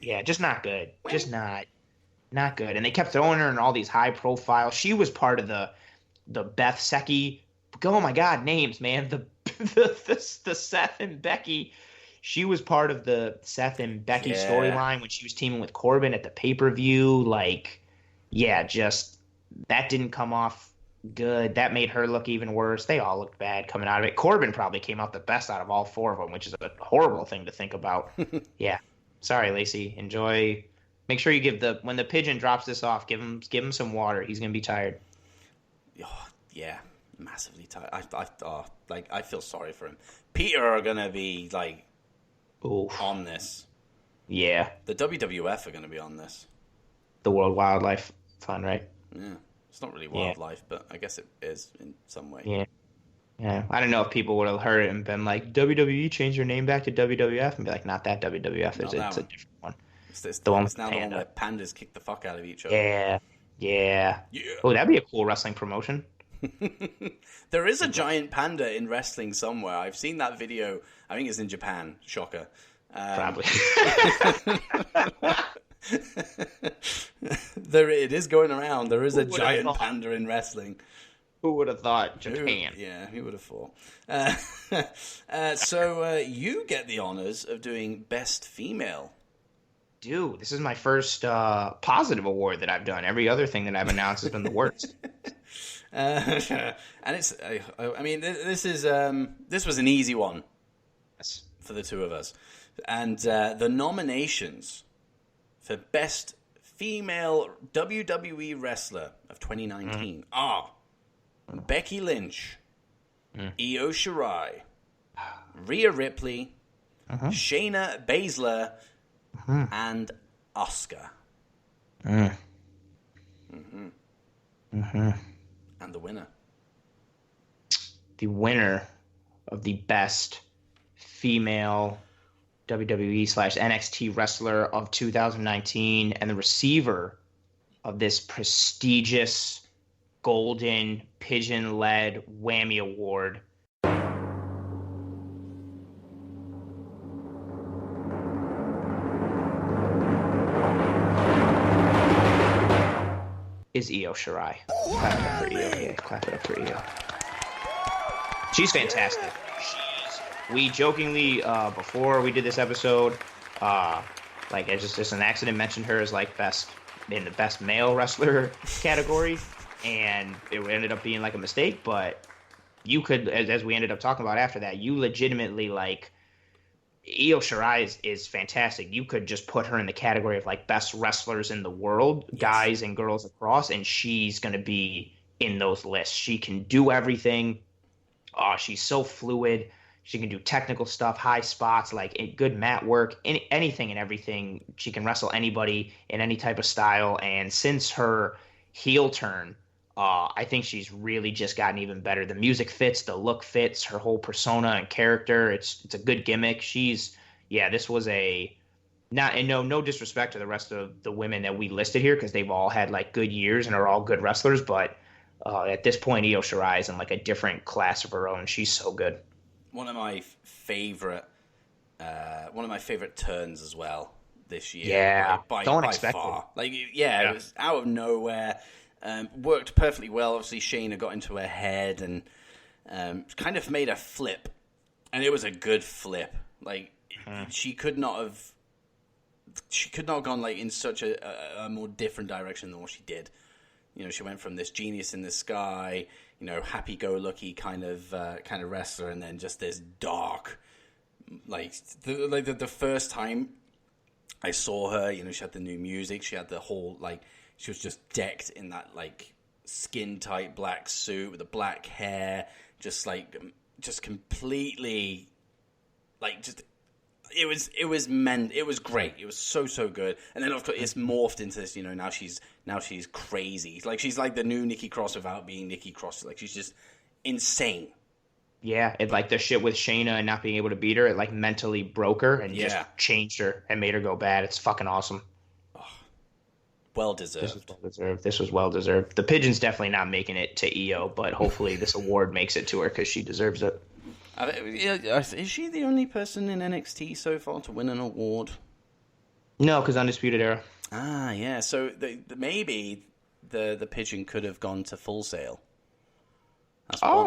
Yeah, just not good. Just not good. And they kept throwing her in all these high profile. She was part of the Beth Secchi. Oh my God, names, man. The Seth and Becky. She was part of the Seth and Becky storyline when she was teaming with Corbin at the pay-per-view. Like, just that didn't come off good. That made her look even worse. They all looked bad coming out of it. Corbin probably came out the best out of all four of them, which is a horrible thing to think about. Yeah. Sorry, Lacey. Enjoy. Make sure you when the pigeon drops this off, give him some water. He's going to be tired. Oh, yeah. Massively tired. I feel sorry for him. Peter are going to be like on this. Yeah. The WWF are going to be on this. The World Wildlife Fund, right? Yeah. It's not really wildlife, but I guess it is in some way. Yeah. Yeah. I don't know if people would have heard it and been like, WWE changed their name back to WWF, and be like, not that WWF. It's a different one. It's the one where pandas kick the fuck out of each other. Yeah. Yeah. Oh, that'd be a cool wrestling promotion. There is a giant panda in wrestling somewhere. I've seen that video. I think it's in Japan. Shocker. Probably. It is going around. There is a giant panda in wrestling. Who would have thought? Japan. Who would have thought? So you get the honors of doing Best Female. Dude, this is my first positive award that I've done. Every other thing that I've announced has been the worst. And it's, I mean, this was an easy one for the two of us. And the nominations for Best Female WWE Wrestler of 2019 are Becky Lynch, Io Shirai, Rhea Ripley, Shayna Baszler, and Asuka. And the winner. The winner of the best female WWE/NXT wrestler of 2019 and the receiver of this prestigious golden pigeon-led WHAMMY Award is Io Shirai. Clap it up for Io. Yeah, clap it up for Io. She's fantastic. We jokingly, before we did this episode, like it's just an accident, mentioned her as like in the best male wrestler category, and it ended up being like a mistake. But you could, as we ended up talking about after that, you legitimately like Io Shirai is fantastic. You could just put her in the category of like best wrestlers in the world, guys and girls across, and she's going to be in those lists. She can do everything. Oh, she's so fluid. She can do technical stuff, high spots, like good mat work, anything and everything. She can wrestle anybody in any type of style. And since her heel turn I think she's really just gotten even better. The music fits, the look fits, her whole persona and character. It's a good gimmick. This was a not and no disrespect to the rest of the women that we listed here because they've all had like good years and are all good wrestlers, but at this point, Io Shirai is in like a different class of her own. She's so good. One of my favorite turns as well this year. Yeah, by expect far. It was out of nowhere. Worked perfectly well. Obviously, Sheena got into her head and kind of made a flip, and it was a good flip. She could not have gone like in such a more different direction than what she did. You know, she went from this genius in the sky, you know, happy-go-lucky kind of wrestler, and then just this dark, the first time I saw her, you know, she had the new music, she had the whole she was just decked in that skin-tight black suit with the black hair, just completely It was great. It was so good. And then of course it's morphed into this, you know, now she's crazy. She's like the new Nikki Cross without being Nikki Cross. She's just insane. Yeah, it the shit with Shayna and not being able to beat her, it mentally broke her and just changed her and made her go bad. It's fucking awesome. Oh, well deserved. This was well deserved. The Pigeon's definitely not making it to Io, but hopefully this award makes it to her because she deserves it. Is she the only person in NXT so far to win an award? No, because Undisputed Era. Ah, yeah. So maybe the Pigeon could have gone to Full Sail.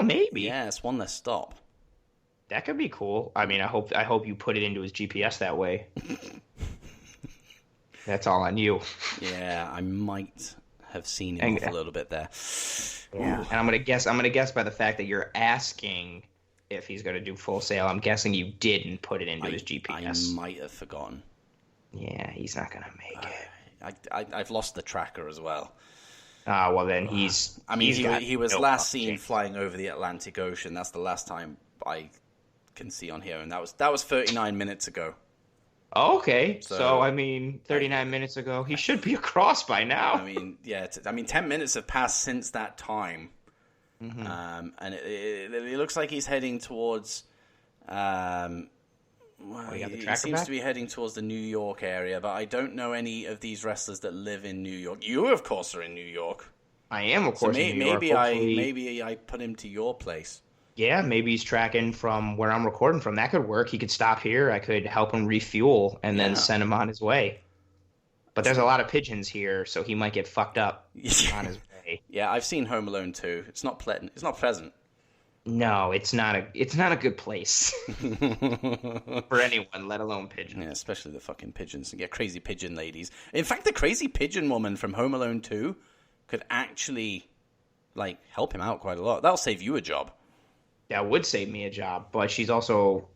Maybe. Yeah, it's one less stop. That could be cool. I mean, I hope you put it into his GPS that way. That's all on you. Yeah, I might have seen him off a little bit there. Yeah, and I'm gonna guess by the fact that you're asking if he's going to do Full Sail, I'm guessing you didn't put it into his GPS. I might have forgotten. Yeah, he's not going to make it. I've lost the tracker as well. Well then he was last seen flying over the Atlantic Ocean. That's the last time I can see on here, and that was 39 minutes ago. Okay, so 39 minutes ago, he should be across by now. 10 minutes have passed since that time. Mm-hmm. And it looks like he's heading towards. He seems to be heading towards the New York area, but I don't know any of these wrestlers that live in New York. You, of course, are in New York. I am, of course, in New York. Maybe I put him to your place. Yeah, maybe he's tracking from where I'm recording from. That could work. He could stop here. I could help him refuel and then send him on his way. But there's a lot of pigeons here, so he might get fucked up on his way. Yeah, I've seen Home Alone 2. It's not pleasant. It's not pleasant. No, it's not a good place for anyone, let alone pigeons. Yeah, especially the fucking pigeons. Yeah, crazy pigeon ladies. In fact, the crazy pigeon woman from Home Alone 2 could actually help him out quite a lot. That'll save you a job. That would save me a job, but she's also,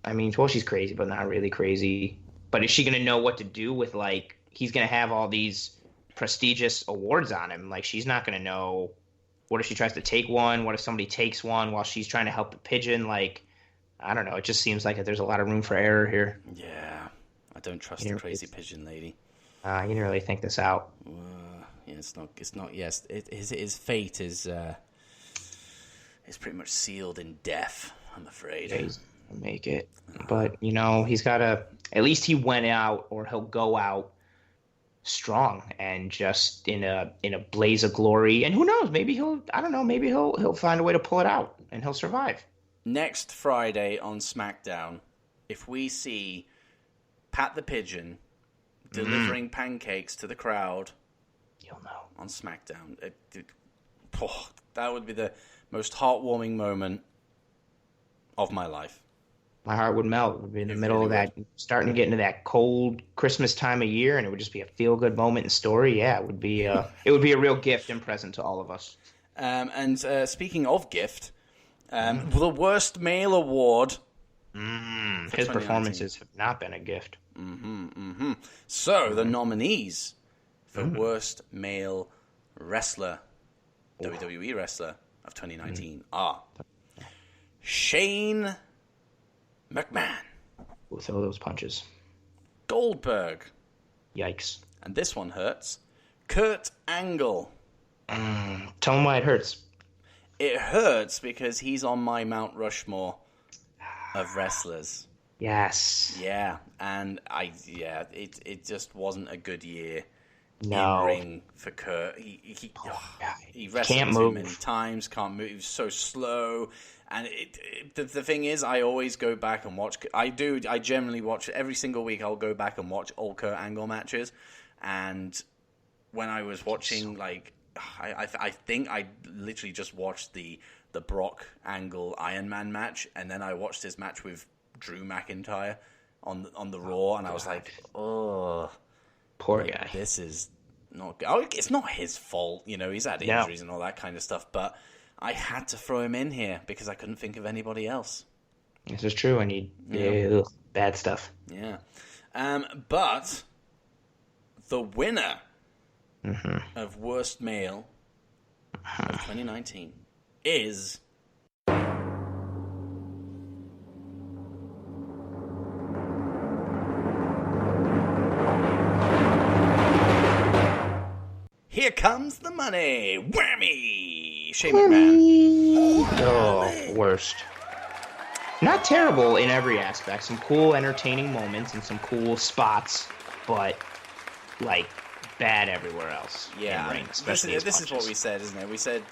she's crazy, but not really crazy. But is she going to know what to do with, he's going to have all these prestigious awards on him? She's not going to know. What if she tries to take one? What if somebody takes one while she's trying to help the pigeon? I don't know. It just seems like there's a lot of room for error here. Yeah, I don't trust the crazy pigeon lady. You didn't really think this out. Yeah, it's not. Yes, his fate is pretty much sealed in death, I'm afraid. He's gonna make it, but he's got to. At least he went out, or he'll go out strong and just in a blaze of glory. And who knows? Maybe he'll find a way to pull it out and he'll survive. Next Friday on SmackDown, if we see Pat the Pigeon delivering pancakes to the crowd, you'll know on SmackDown. That would be the most heartwarming moment of my life. My heart would melt. It would be in the middle of that, starting to get into that cold Christmas time of year, and it would just be a feel-good moment in story. Yeah, it would be a real gift and present to all of us. And speaking of gift, the Worst Male Award. His performances have not been a gift. So, the nominees for Worst Male Wrestler, WWE Wrestler of 2019 are Shane McMahon. We'll throw those punches. Goldberg. Yikes. And this one hurts. Kurt Angle. Tell him why it hurts. It hurts because he's on my Mount Rushmore of wrestlers. Yes. Yeah, and it just wasn't a good year in ring for Kurt. He wrestled too many times, can't move, he was so slow. And the thing is, I always go back and watch. I generally watch every single week. I'll go back and watch old Kurt Angle matches. And when I was watching, like, I think I literally just watched the Brock Angle Iron Man match, and then I watched his match with Drew McIntyre on the Raw, and I was like, oh, poor guy. This is not good. Oh, it's not his fault, he's had injuries and all that kind of stuff, but I had to throw him in here because I couldn't think of anybody else. This is true, and bad stuff. Yeah. But the winner of Worst Male of 2019 is... Here comes the money! Whammy! Shane McMahon. Oh, worst. Not terrible in every aspect. Some cool, entertaining moments and some cool spots, but, like, bad everywhere else. Yeah, ring, this is what we said, isn't it? We said,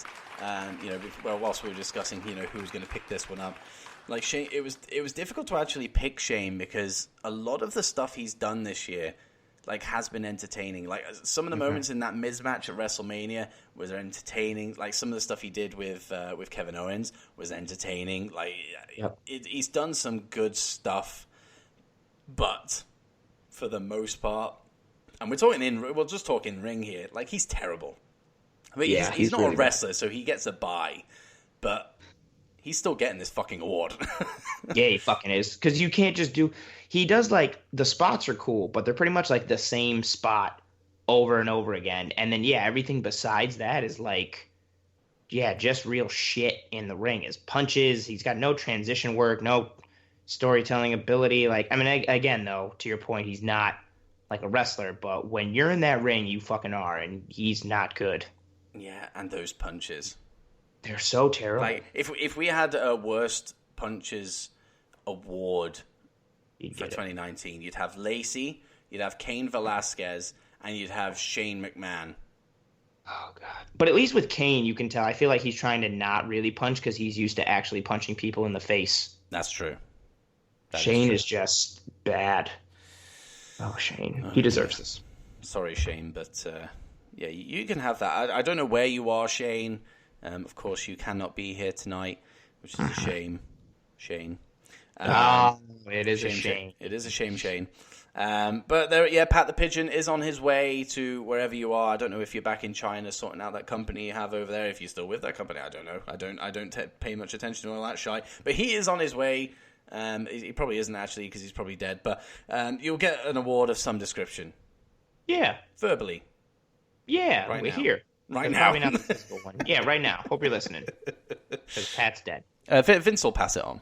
whilst we were discussing, who was going to pick this one up, like Shane, it was difficult to actually pick Shane because a lot of the stuff he's done this year, like, has been entertaining. Like, some of the moments in that Miz match at WrestleMania was entertaining. Like, some of the stuff he did with Kevin Owens was entertaining. Like, he's done some good stuff, but for the most part, and we'll just talk in ring here. Like, he's terrible. I mean, he's not really a wrestler, so he gets a bye, but he's still getting this fucking award. Yeah, he fucking is. Because you can't just do... He does, like, the spots are cool, but they're pretty much, like, the same spot over and over again. And then, everything besides that is, like, just real shit in the ring. His punches, he's got no transition work, no storytelling ability. Like, I mean, again, though, to your point, he's not, like, a wrestler. But when you're in that ring, you fucking are, and he's not good. Yeah, and those punches. They're so terrible. Like, if we had a Worst Punches award for 2019, you'd have Lacey, you'd have Cain Velasquez, and you'd have Shane McMahon. Oh, God. But at least with Cain, you can tell, I feel like he's trying to not really punch because he's used to actually punching people in the face. That's true. Shane is just bad. Oh, Shane. He deserves this. Sorry, Shane, but you can have that. I don't know where you are, Shane. Of course, you cannot be here tonight, which is a shame, Shane. It is a shame. It is a shame, Shane. But there, Pat the Pigeon is on his way to wherever you are. I don't know if you're back in China sorting out that company you have over there. If you're still with that company, I don't know. I don't pay much attention to all that shit. But he is on his way. He probably isn't actually because he's probably dead. But you'll get an award of some description. Yeah. Verbally. Yeah, right we're now. Here. Right now. Probably not the physical one. Yeah, right now. Hope you're listening. Because Pat's dead. Vince will pass it on.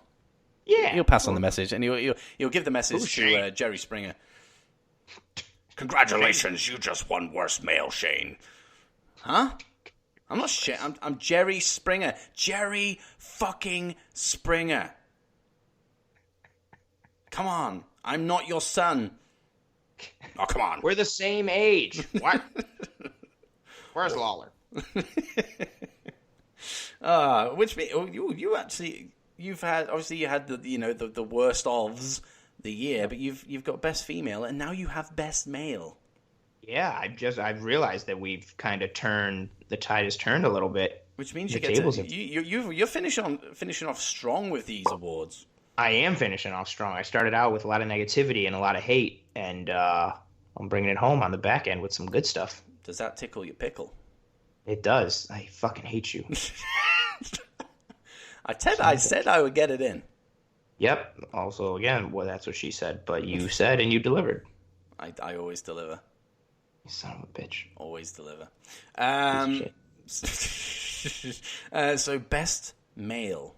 Yeah. He'll pass on the message, and he'll give the message to Jerry Springer. Congratulations, you just won Worst Male, Shane. Huh? I'm not Shane. I'm Jerry Springer. Jerry fucking Springer. Come on. I'm not your son. Oh, come on. We're the same age. What? Where's Lawler? You've had the worst ofs the year, but you've got best female, and now you have best male. Yeah, I've realized that we've kind of the tide has turned a little bit. Which means you're finishing off strong with these awards. I am finishing off strong. I started out with a lot of negativity and a lot of hate, and I'm bringing it home on the back end with some good stuff. Does that tickle your pickle? It does. I fucking hate you. I said I would get it in. Yep. Also, again, well, that's what she said. But you said and you delivered. I always deliver. You son of a bitch. Always deliver. So, best male.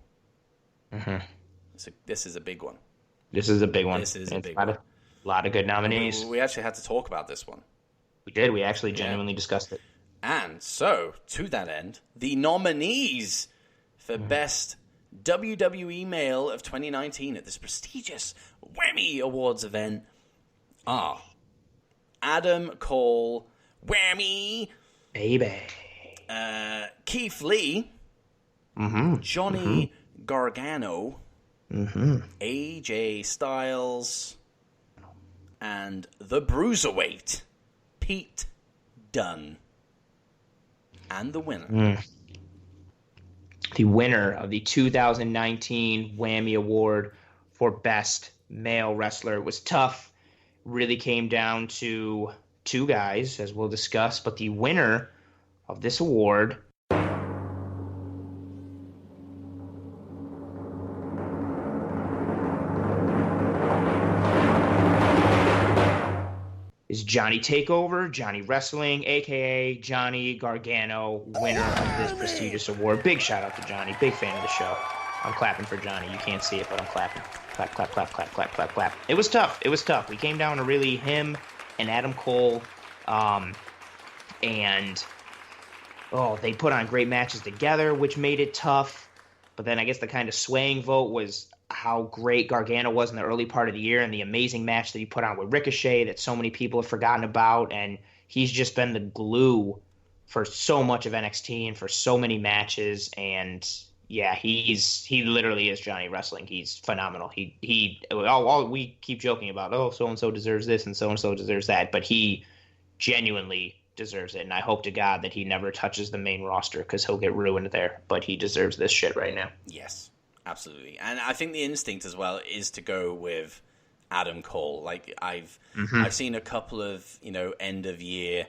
Mm-hmm. So this is a big one. This is a big one. This is a big one. A lot of good nominees. We actually had to talk about this one. We did. We actually genuinely discussed it. And so, to that end, the nominees for Best WWE Male of 2019 at this prestigious WHAMMY Awards event are Adam Cole, Whammy, baby, Keith Lee, Johnny Gargano, AJ Styles, and the Bruiserweight, Pete Dunne. And the winner. The winner of the 2019 WHAMMY Award for Best Male Wrestler. It was tough. Really came down to two guys, as we'll discuss. But the winner of this award is Johnny Takeover, Johnny Wrestling, a.k.a. Johnny Gargano, winner of this prestigious award. Big shout out to Johnny. Big fan of the show. I'm clapping for Johnny. You can't see it, but I'm clapping. Clap, clap, clap, clap, clap, clap, clap. It was tough. It was tough. We came down to really him and Adam Cole. And they put on great matches together, which made it tough. But then I guess the kind of swaying vote was how great Gargano was in the early part of the year and the amazing match that he put on with Ricochet that so many people have forgotten about. And he's just been the glue for so much of NXT and for so many matches. And yeah, he literally is Johnny Wrestling. He's phenomenal. We keep joking about, so-and-so deserves this and so-and-so deserves that, but he genuinely deserves it. And I hope to God that he never touches the main roster because he'll get ruined there, but he deserves this shit right now. Yes. Absolutely. And I think the instinct as well is to go with Adam Cole. Like I've seen a couple of, end of year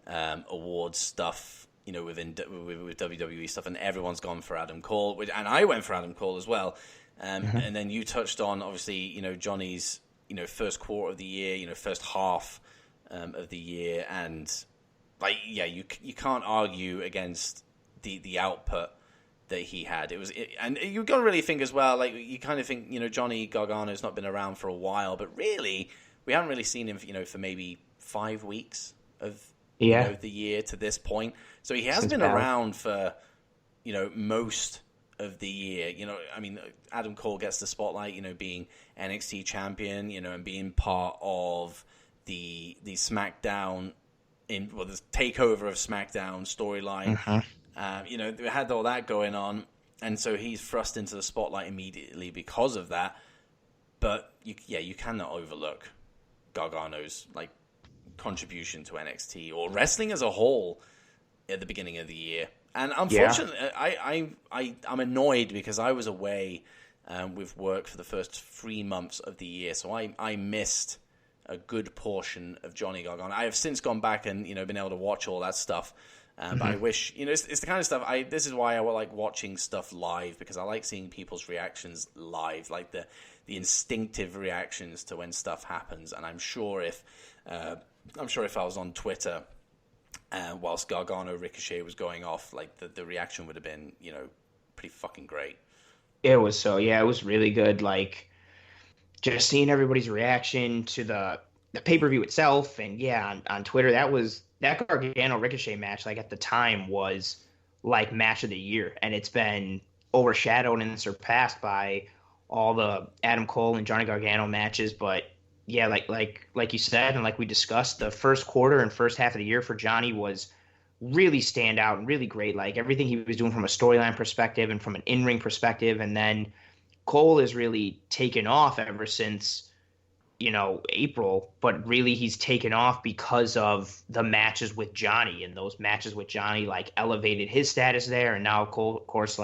awards stuff, with WWE stuff, and everyone's gone for Adam Cole, and I went for Adam Cole as well. And then you touched on obviously, Johnny's, first quarter of the year, first half of the year, and you can't argue against the output that he had. And you've got to really think as well, like you kind of think, Johnny Gargano's not been around for a while, but really we haven't really seen him, for maybe 5 weeks of the year to this point. So he has been around for, most of the year. Adam Cole gets the spotlight, being NXT champion, and being part of the SmackDown the takeover of SmackDown storyline. We had all that going on, and so he's thrust into the spotlight immediately because of that. But you cannot overlook Gargano's contribution to NXT or wrestling as a whole at the beginning of the year. And unfortunately, I'm annoyed because I was away with work for the first 3 months of the year, so I missed a good portion of Johnny Gargano. I have since gone back and been able to watch all that stuff. But I wish, it's the kind of stuff, this is why I like watching stuff live, because I like seeing people's reactions live, like the instinctive reactions to when stuff happens. And I'm sure if I was on Twitter whilst Gargano Ricochet was going off, the reaction would have been, pretty fucking great. It was it was really good. Just seeing everybody's reaction to the pay-per-view itself. And on Twitter, that Gargano Ricochet match, at the time, was match of the year, and it's been overshadowed and surpassed by all the Adam Cole and Johnny Gargano matches. But like you said, and like we discussed, the first quarter and first half of the year for Johnny was really stand out and really great. Everything he was doing from a storyline perspective and from an in-ring perspective, and then Cole has really taken off ever since April, but really he's taken off because of the matches with Johnny, and those matches with Johnny elevated his status there. And now Cole, of course,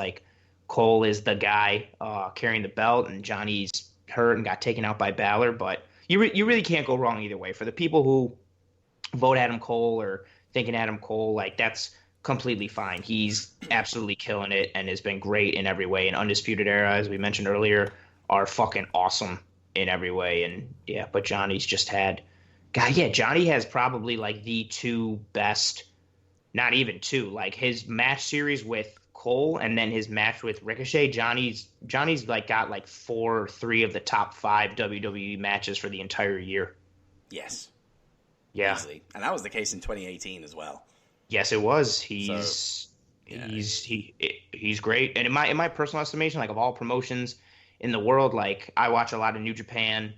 Cole is the guy carrying the belt, and Johnny's hurt and got taken out by Balor. But you really can't go wrong either way. For the people who vote Adam Cole or thinking Adam Cole, that's completely fine. He's absolutely killing it and has been great in every way. And Undisputed Era, as we mentioned earlier, are fucking awesome in every way. And but Johnny's just had Johnny has probably the two best, not even two, his match series with Cole and then his match with Ricochet. Johnny's got 3 of the top 5 WWE matches for the entire year. Yes. Yeah. Easily. And that was the case in 2018 as well. Yes, it was. Yeah. He's great. And in my personal estimation, like of all promotions in the world, like I watch a lot of New Japan.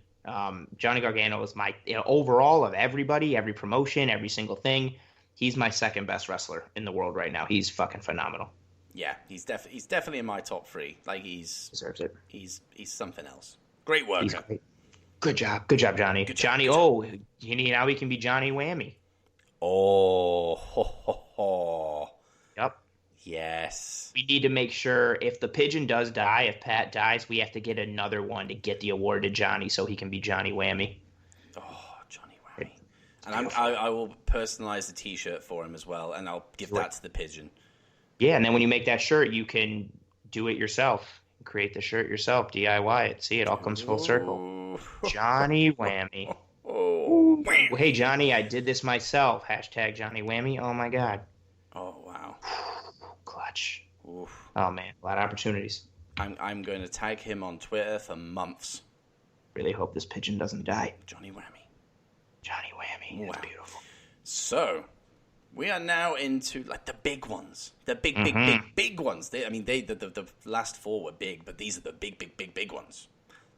Johnny Gargano is my overall of everybody, every promotion, every single thing. He's my second best wrestler in the world right now. He's fucking phenomenal. Yeah, he's definitely in my top 3. Like Deserves it. He's something else. Great worker. He's great. Good job, Johnny. Johnny. Now he can be Johnny Whammy. Oh, ho, ho, ho. Yep. Yes. We need to make sure if the pigeon does die, if Pat dies, we have to get another one to get the award to Johnny so he can be Johnny Whammy. Oh, Johnny Whammy. And I will personalize the T-shirt for him as well, and I'll give that to the pigeon. Yeah, and then when you make that shirt, you can do it yourself. Create the shirt yourself, DIY it. See, it all comes full circle. Johnny Whammy. Oh, hey, Johnny, I did this myself. # Johnny Whammy. Oh, my God. Oh, wow. Clutch. Oof. Oh, man. A lot of opportunities. I'm going to tag him on Twitter for months. Really hope this pigeon doesn't die. Johnny Whammy. Johnny Whammy. Wow. That's beautiful. So, we are now into like the big ones. The big ones. The last 4 were big, but these are the big ones.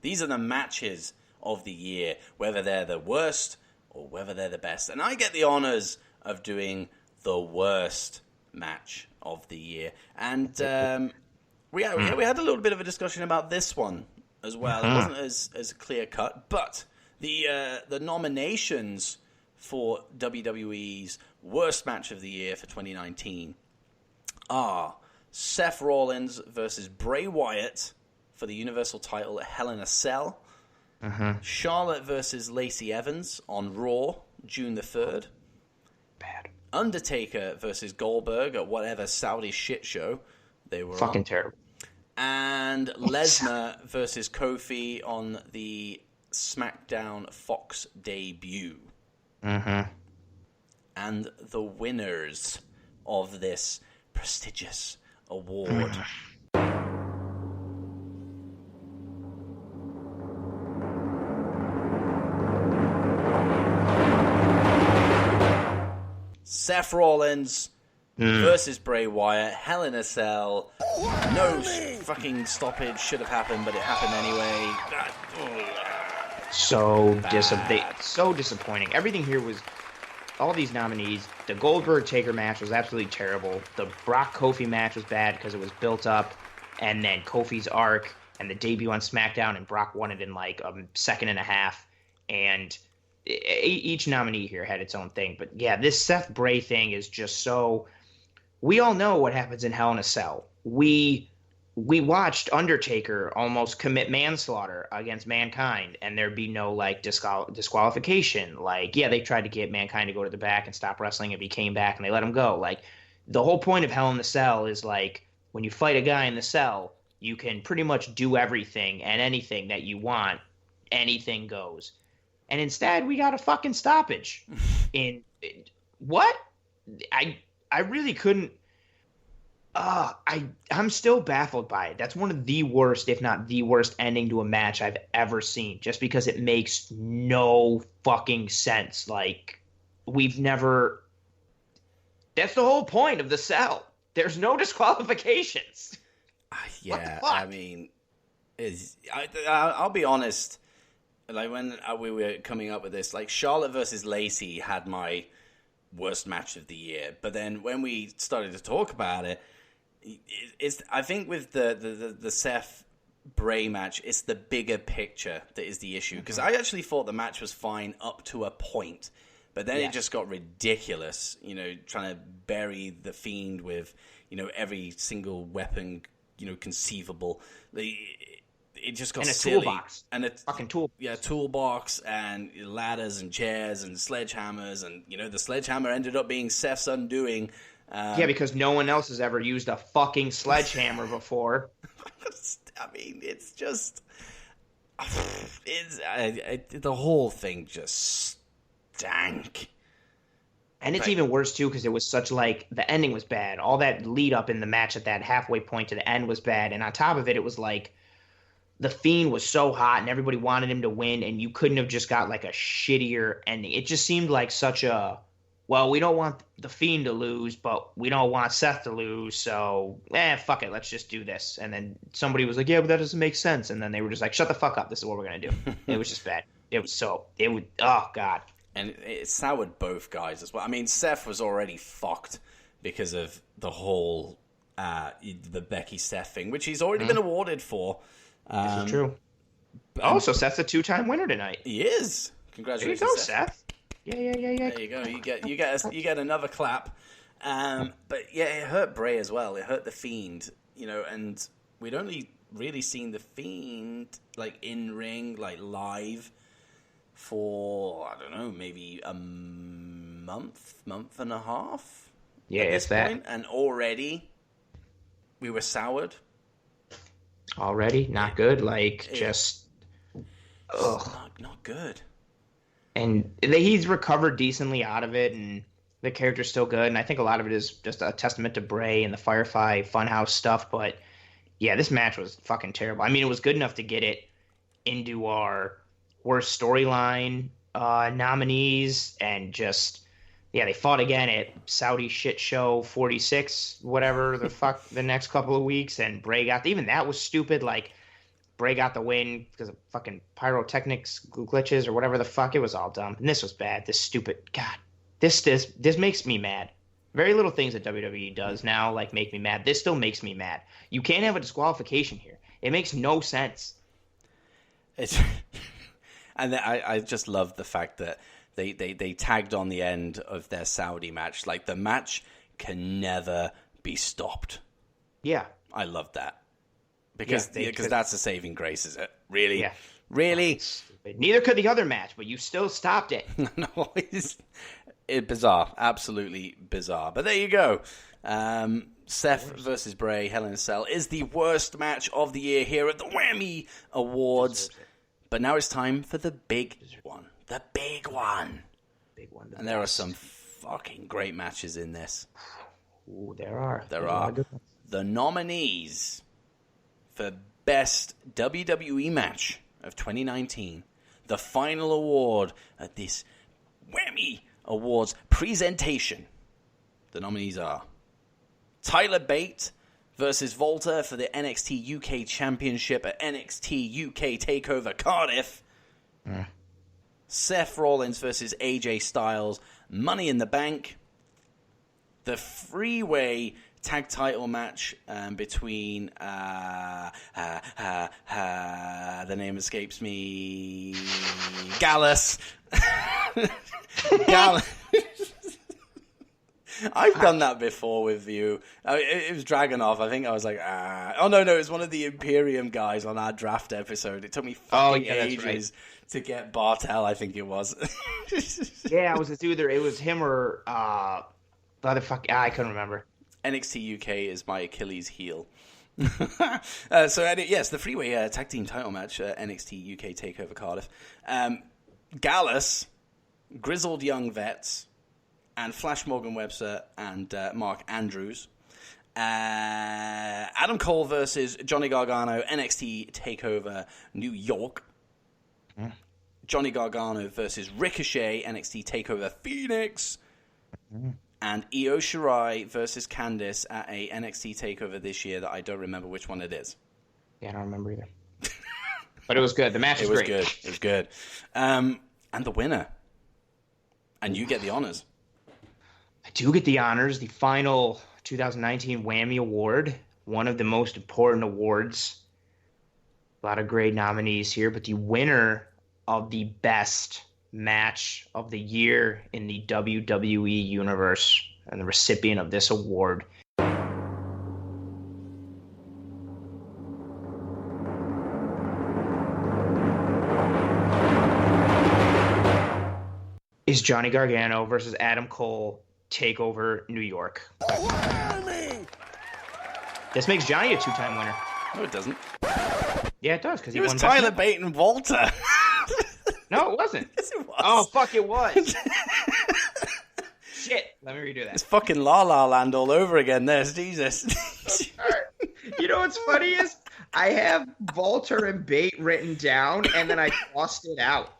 These are the matches of the year, whether they're the worst or whether they're the best. And I get the honors of doing the worst match of the year. And we had a little bit of a discussion about this one as well. It wasn't as clear cut, but the nominations for WWE's worst match of the year for 2019 are Seth Rollins versus Bray Wyatt for the Universal title at Hell in a Cell, Charlotte versus Lacey Evans on Raw, June the 3rd, Bad. Undertaker versus Goldberg at whatever Saudi shit show they were fucking on. Terrible. And Lesnar versus Kofi on the SmackDown Fox debut. And the winners of this prestigious award. Seth Rollins versus Bray Wyatt, Hell in a Cell. No fucking stoppage should have happened, but it happened anyway. So disappointing. Everything here was, all these nominees, the Goldberg-Taker match was absolutely terrible. The Brock-Kofi match was bad because it was built up, and then Kofi's arc and the debut on SmackDown, and Brock won it in like a second and a half. And each nominee here had its own thing. But yeah, this Seth Bray thing is just so... We all know what happens in Hell in a Cell. We watched Undertaker almost commit manslaughter against Mankind, and there'd be no like disqualification. Like, yeah, they tried to get Mankind to go to the back and stop wrestling, and he came back, and they let him go. Like, the whole point of Hell in the Cell is like, when you fight a guy in the cell, you can pretty much do everything and anything that you want. Anything goes. And instead, we got a fucking stoppage. What? I really couldn't. I'm still baffled by it. That's one of the worst, if not the worst, ending to a match I've ever seen. Just because it makes no fucking sense. Like, we've never. That's the whole point of the cell. There's no disqualifications. Yeah, I mean, I'll be honest. Like, when we were coming up with this, like, Charlotte versus Lacey had my worst match of the year. But then when we started to talk about it, I think with the Seth Bray match, it's the bigger picture that is the issue. Because I actually thought the match was fine up to a point. But then it just got ridiculous, trying to bury the Fiend with, every single weapon, conceivable. It just got and a silly. Toolbox. And a fucking tool. Yeah, toolbox and ladders and chairs and sledgehammers. And, the sledgehammer ended up being Seth's undoing. Yeah, because no one else has ever used a fucking sledgehammer before. I mean, it's just... the whole thing just stank. And it's even worse, too, because it was such, like, the ending was bad. All that lead up in the match at that halfway point to the end was bad. And on top of it, it was like the Fiend was so hot and everybody wanted him to win, and you couldn't have just got, like, a shittier ending. It just seemed like such a well, we don't want the Fiend to lose, but we don't want Seth to lose, so fuck it, let's just do this. And then somebody was like, yeah, but that doesn't make sense. And then they were just like, shut the fuck up, this is what we're gonna do. It was just bad. Oh god. And it soured both guys as well. I mean, Seth was already fucked because of the whole the Becky Seth thing, which he's already been awarded for. This is true. So Seth's a 2-time winner tonight. He is. Congratulations, there you go, Seth. Yeah. There you go. You get another clap. But yeah, it hurt Bray as well. It hurt the Fiend, and we'd only really seen the Fiend like in ring, like live, for I don't know, maybe a month and a half. Yeah, it's that. And already we were soured. Already not good. Not good. And he's recovered decently out of it, and the character's still good. And I think a lot of it is just a testament to Bray and the Firefly Funhouse stuff. But yeah, this match was fucking terrible. I mean, it was good enough to get it into our worst storyline nominees, and just they fought again at Saudi shit show 46, whatever the fuck the next couple of weeks, and Bray got even that was stupid. Like, Bray got the win because of fucking pyrotechnics glitches or whatever the fuck. It was all dumb. And this was bad. This stupid God. This makes me mad. Very little things that WWE does now make me mad. This still makes me mad. You can't have a disqualification here. It makes no sense. And I just love the fact that they tagged on the end of their Saudi match. Like, the match can never be stopped. Yeah. I love that. Because that's a saving grace, is it? Really? Yeah. Really? Neither could the other match, but you still stopped it. No, it's bizarre. Absolutely bizarre. But there you go. Seth versus Bray, Hell in a Cell, is the worst match of the year here at the WHAMMY Awards. But now it's time for the big one. The big one. And there are some fucking great matches in this. Ooh, there are. There are. The nominees for Best WWE Match of 2019. The final award at this WHAMMY Awards presentation. The nominees are Tyler Bate versus Volta for the NXT UK Championship at NXT UK TakeOver Cardiff. Seth Rollins versus AJ Styles, Money in the Bank. The Freeway tag title match between the name escapes me, Gallus. Gallus. I've done that before with you. It was Dragunov. I think I was like, oh no, it was one of the Imperium guys on our draft episode. It took me ages to get Bartel, I think it was. Yeah, it was him or the other I couldn't remember. NXT UK is my Achilles heel. Yes, the Freeway tag team title match, NXT UK TakeOver Cardiff. Gallus, Grizzled Young Vets, and Flash Morgan Webster and Mark Andrews. Adam Cole versus Johnny Gargano, NXT TakeOver New York. Johnny Gargano versus Ricochet, NXT TakeOver Phoenix. And Io Shirai versus Candice at a NXT TakeOver this year that I don't remember which one it is. Yeah, I don't remember either. But it was good. The match was great. It was good. And the winner. And you get the honors. I do get the honors. The final 2019 WHAMMY Award. One of the most important awards. A lot of great nominees here. But the winner of the best match of the year in the WWE universe, and the recipient of this award is Johnny Gargano versus Adam Cole, TakeOver New York. This makes Johnny a 2-time winner. No, it doesn't. Yeah, it does, because he was Tyler Bate and Walter. No, it wasn't. Yes, it was. Oh, fuck, it was. Shit. Let me redo that. It's fucking La La Land all over again. There's Jesus. You know what's funny is I have Volter and Bate written down, and then I crossed it out.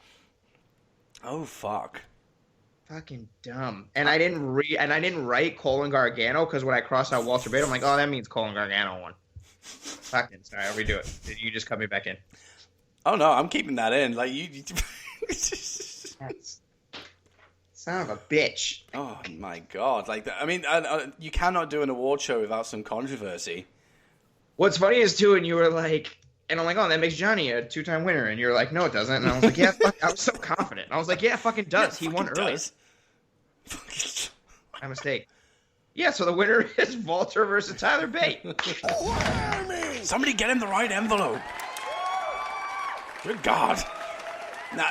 Oh, fuck. fucking dumb. And I didn't write Colin Gargano because when I crossed out Walter Bate, I'm like, oh, that means Colin Gargano won. Fucking sorry, I'll redo it. Did you just cut me back in? Oh no, I'm keeping that in. Like you. Son of a bitch. Oh my god! Like I mean, you cannot do an award show without some controversy. What's funny is too, and you were like, and I'm like, oh, that makes Johnny a 2-time winner, and you're like, no, it doesn't. And I was like, yeah, fuck. I was so confident. I was like, yeah, it fucking does. Yeah, he won early. My mistake. Yeah, so the winner is Walter versus Tyler Bate. Somebody get him the right envelope. Good God. Nah.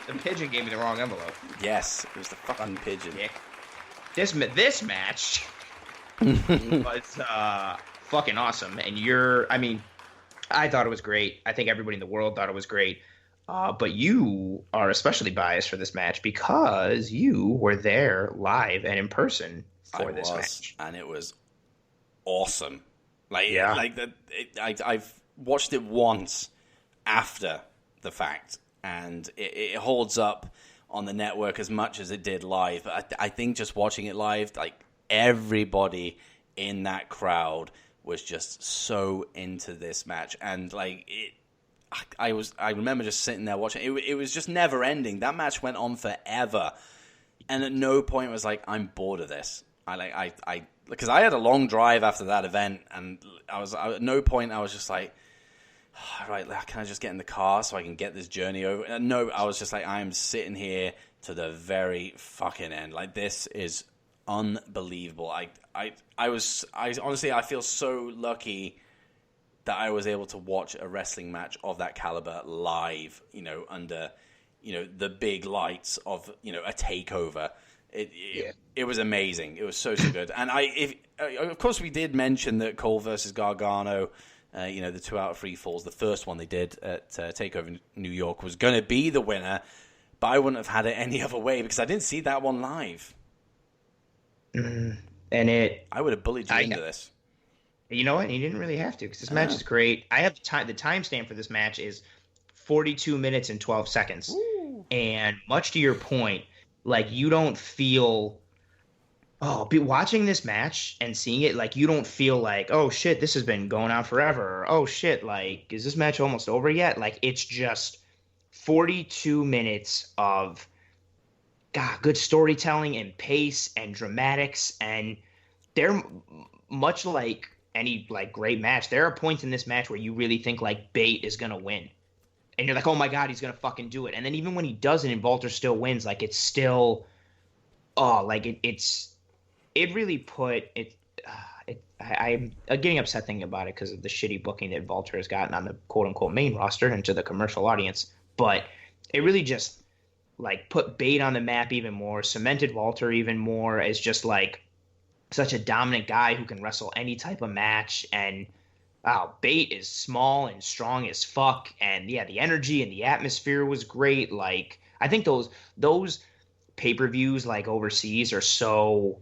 The pigeon gave me the wrong envelope. Yes, it was the fucking pigeon. Dick. This match was fucking awesome. And I thought it was great. I think everybody in the world thought it was great. But you are especially biased for this match because you were there live and in person for this match. And it was awesome. Yeah. I've watched it once after the fact. And it holds up on the network as much as it did live. But I think just watching it live, like everybody in that crowd was just so into this match. And like I remember just sitting there watching. It was just never ending. That match went on forever. And at no point was like, I'm bored of this. Because I had a long drive after that event, and at no point I was just like, right, can I just get in the car so I can get this journey over? And no, I was just like, I'm sitting here to the very fucking end. Like, this is unbelievable. I honestly, I feel so lucky that I was able to watch a wrestling match of that caliber live, under, the big lights of, a takeover. It was amazing. It was so good. And of course we did mention that Cole versus Gargano, the 2 out of 3 falls, the first one they did at TakeOver New York, was going to be the winner, but I wouldn't have had it any other way because I didn't see that one live. And I would have bullied you into this. You know what? You didn't really have to because this match is great. I have the timestamp for this match is 42 minutes and 12 seconds. Ooh. And much to your point, like you don't feel... watching this match and seeing it, like, you don't feel like, oh, shit, this has been going on forever. Or, oh, shit, like, is this match almost over yet? Like, it's just 42 minutes of, good storytelling and pace and dramatics. And they're much like any, like, great match. There are points in this match where you really think, like, Bate is going to win. And you're like, oh, my God, he's going to fucking do it. And then even when he doesn't and Walter still wins, like, it's still, it really put it. I'm getting upset thinking about it because of the shitty booking that Walter has gotten on the quote unquote main roster and to the commercial audience. But it really just like put Bate on the map even more, cemented Walter even more as just like such a dominant guy who can wrestle any type of match. And Bate is small and strong as fuck. And yeah, the energy and the atmosphere was great. Like I think those pay-per-views like overseas are so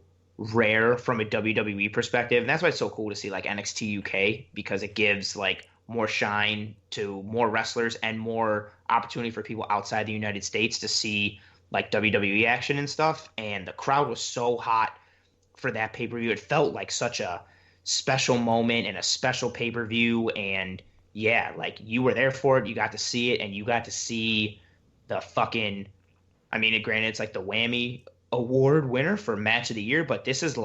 rare from a WWE perspective, and that's why it's so cool to see like NXT UK because it gives like more shine to more wrestlers and more opportunity for people outside the United States to see like WWE action and stuff. And the crowd was so hot for that pay-per-view. It felt like such a special moment and a special pay-per-view. And yeah, like you were there for it. You got to see it, and you got to see the fucking. I mean, granted, it's like the WHAMMY Award winner for match of the year, but this is